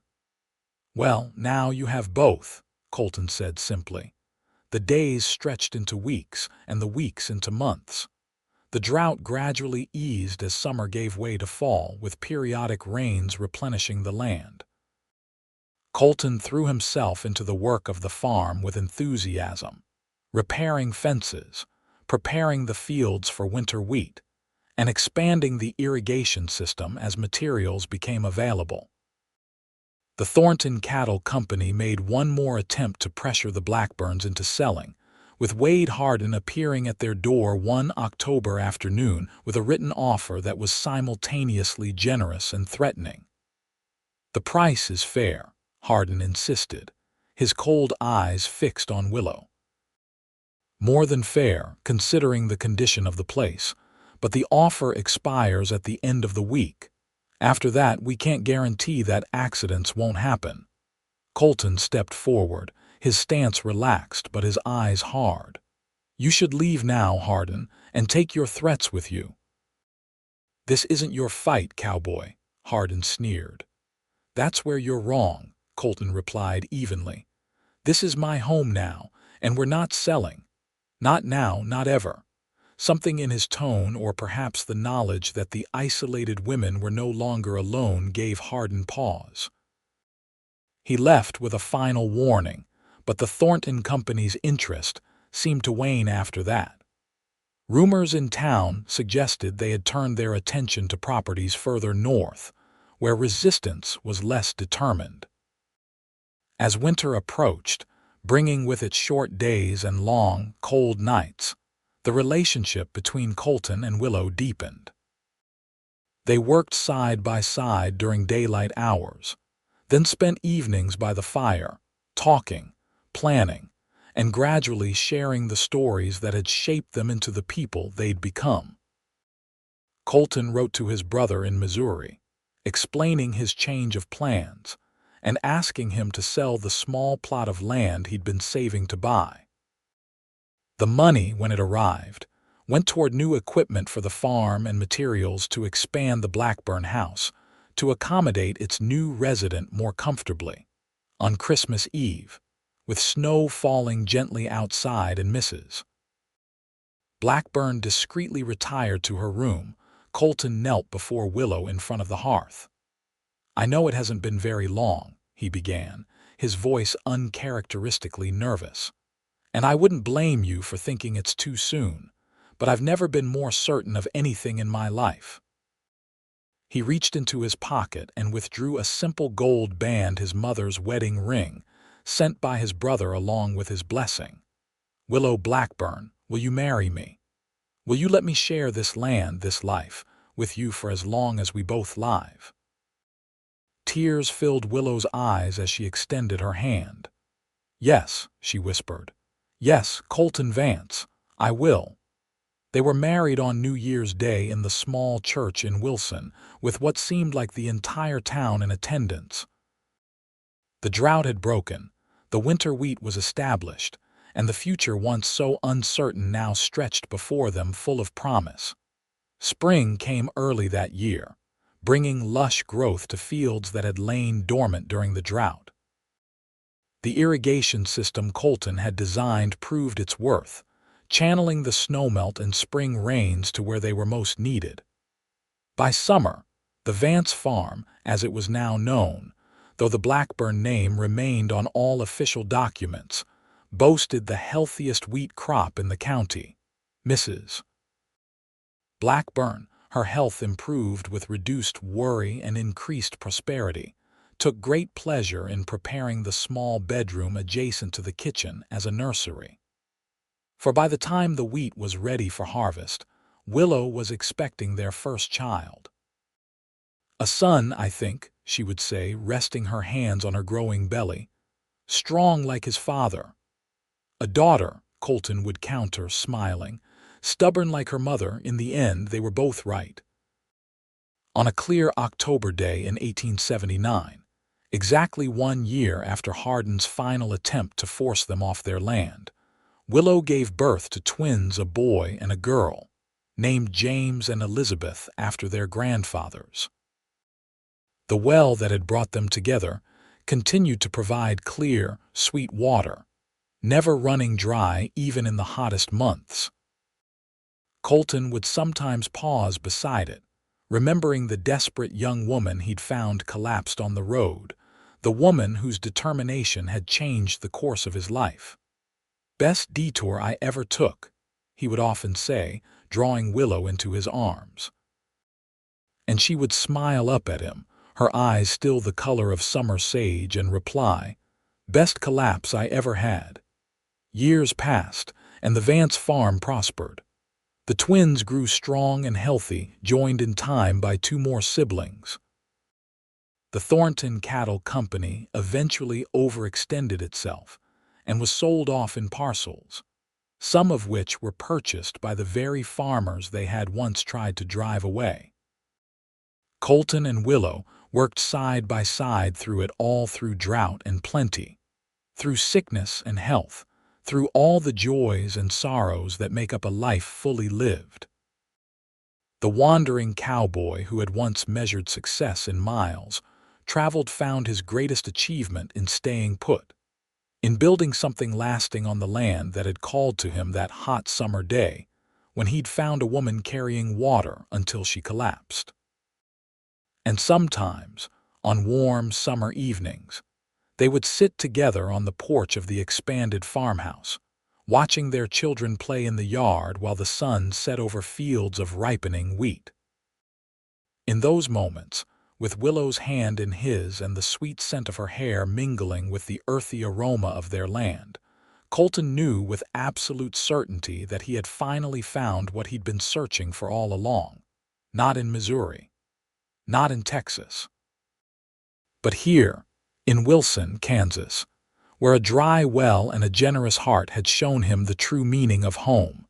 "Well, now you have both," Colton said simply. The days stretched into weeks, and the weeks into months. The drought gradually eased as summer gave way to fall, with periodic rains replenishing the land. Colton threw himself into the work of the farm with enthusiasm, repairing fences, preparing the fields for winter wheat, and expanding the irrigation system as materials became available. The Thornton Cattle Company made one more attempt to pressure the Blackburns into selling, with Wade Hardin appearing at their door one October afternoon with a written offer that was simultaneously generous and threatening. "The price is fair," Hardin insisted, his cold eyes fixed on Willow. "More than fair, considering the condition of the place, but the offer expires at the end of the week. After that, we can't guarantee that accidents won't happen." Colton stepped forward, his stance relaxed but his eyes hard. "You should leave now, Hardin, and take your threats with you." "This isn't your fight, Cowboy," Hardin sneered. "That's where you're wrong," Colton replied evenly. "This is my home now, and we're not selling. Not now, not ever." Something in his tone, or perhaps the knowledge that the isolated women were no longer alone, gave Hardin pause. He left with a final warning, but the Thornton Company's interest seemed to wane after that. Rumors in town suggested they had turned their attention to properties further north, where resistance was less determined. As winter approached, bringing with it short days and long, cold nights, the relationship between Colton and Willow deepened. They worked side by side during daylight hours, then spent evenings by the fire, talking, planning, and gradually sharing the stories that had shaped them into the people they'd become. Colton wrote to his brother in Missouri, explaining his change of plans and asking him to sell the small plot of land he'd been saving to buy. The money, when it arrived, went toward new equipment for the farm and materials to expand the Blackburn house, to accommodate its new resident more comfortably. On Christmas Eve, with snow falling gently outside and Mrs. Blackburn discreetly retired to her room, Colton knelt before Willow in front of the hearth. "I know it hasn't been very long," he began, his voice uncharacteristically nervous. "And I wouldn't blame you for thinking it's too soon, but I've never been more certain of anything in my life." He reached into his pocket and withdrew a simple gold band, his mother's wedding ring, sent by his brother along with his blessing. "Willow Blackburn, will you marry me? Will you let me share this land, this life, with you for as long as we both live?" Tears filled Willow's eyes as she extended her hand. "Yes," she whispered. "Yes, Colton Vance, I will." They were married on New Year's Day in the small church in Wilson, with what seemed like the entire town in attendance. The drought had broken, the winter wheat was established, and the future, once so uncertain, now stretched before them full of promise. Spring came early that year, bringing lush growth to fields that had lain dormant during the drought. The irrigation system Colton had designed proved its worth, channeling the snowmelt and spring rains to where they were most needed. By summer, the Vance farm, as it was now known, though the Blackburn name remained on all official documents, boasted the healthiest wheat crop in the county. Mrs. Blackburn, her health improved with reduced worry and increased prosperity, took great pleasure in preparing the small bedroom adjacent to the kitchen as a nursery. For by the time the wheat was ready for harvest, Willow was expecting their first child. "A son, I think," she would say, resting her hands on her growing belly. "Strong like his father." "A daughter," Colton would counter, smiling. Stubborn like her mother, in the end they were both right. On a clear October day in 1879, exactly 1 year after Hardin's final attempt to force them off their land, Willow gave birth to twins, a boy and a girl, named James and Elizabeth after their grandfathers. The well that had brought them together continued to provide clear, sweet water, never running dry even in the hottest months. Colton would sometimes pause beside it, remembering the desperate young woman he'd found collapsed on the road, the woman whose determination had changed the course of his life. "Best detour I ever took," he would often say, drawing Willow into his arms. And she would smile up at him, her eyes still the color of summer sage, and reply, "Best collapse I ever had." Years passed, and the Vance farm prospered. The twins grew strong and healthy, joined in time by two more siblings. The Thornton Cattle Company eventually overextended itself and was sold off in parcels, some of which were purchased by the very farmers they had once tried to drive away. Colton and Willow worked side by side through it all, through drought and plenty, through sickness and health, through all the joys and sorrows that make up a life fully lived. The wandering cowboy who had once measured success in miles traveled found his greatest achievement in staying put, in building something lasting on the land that had called to him that hot summer day when he'd found a woman carrying water until she collapsed. And sometimes, on warm summer evenings, they would sit together on the porch of the expanded farmhouse, watching their children play in the yard while the sun set over fields of ripening wheat. In those moments, with Willow's hand in his and the sweet scent of her hair mingling with the earthy aroma of their land, Colton knew with absolute certainty that he had finally found what he'd been searching for all along, not in Missouri, not in Texas, but here, in Wilson, Kansas, where a dry well and a generous heart had shown him the true meaning of home.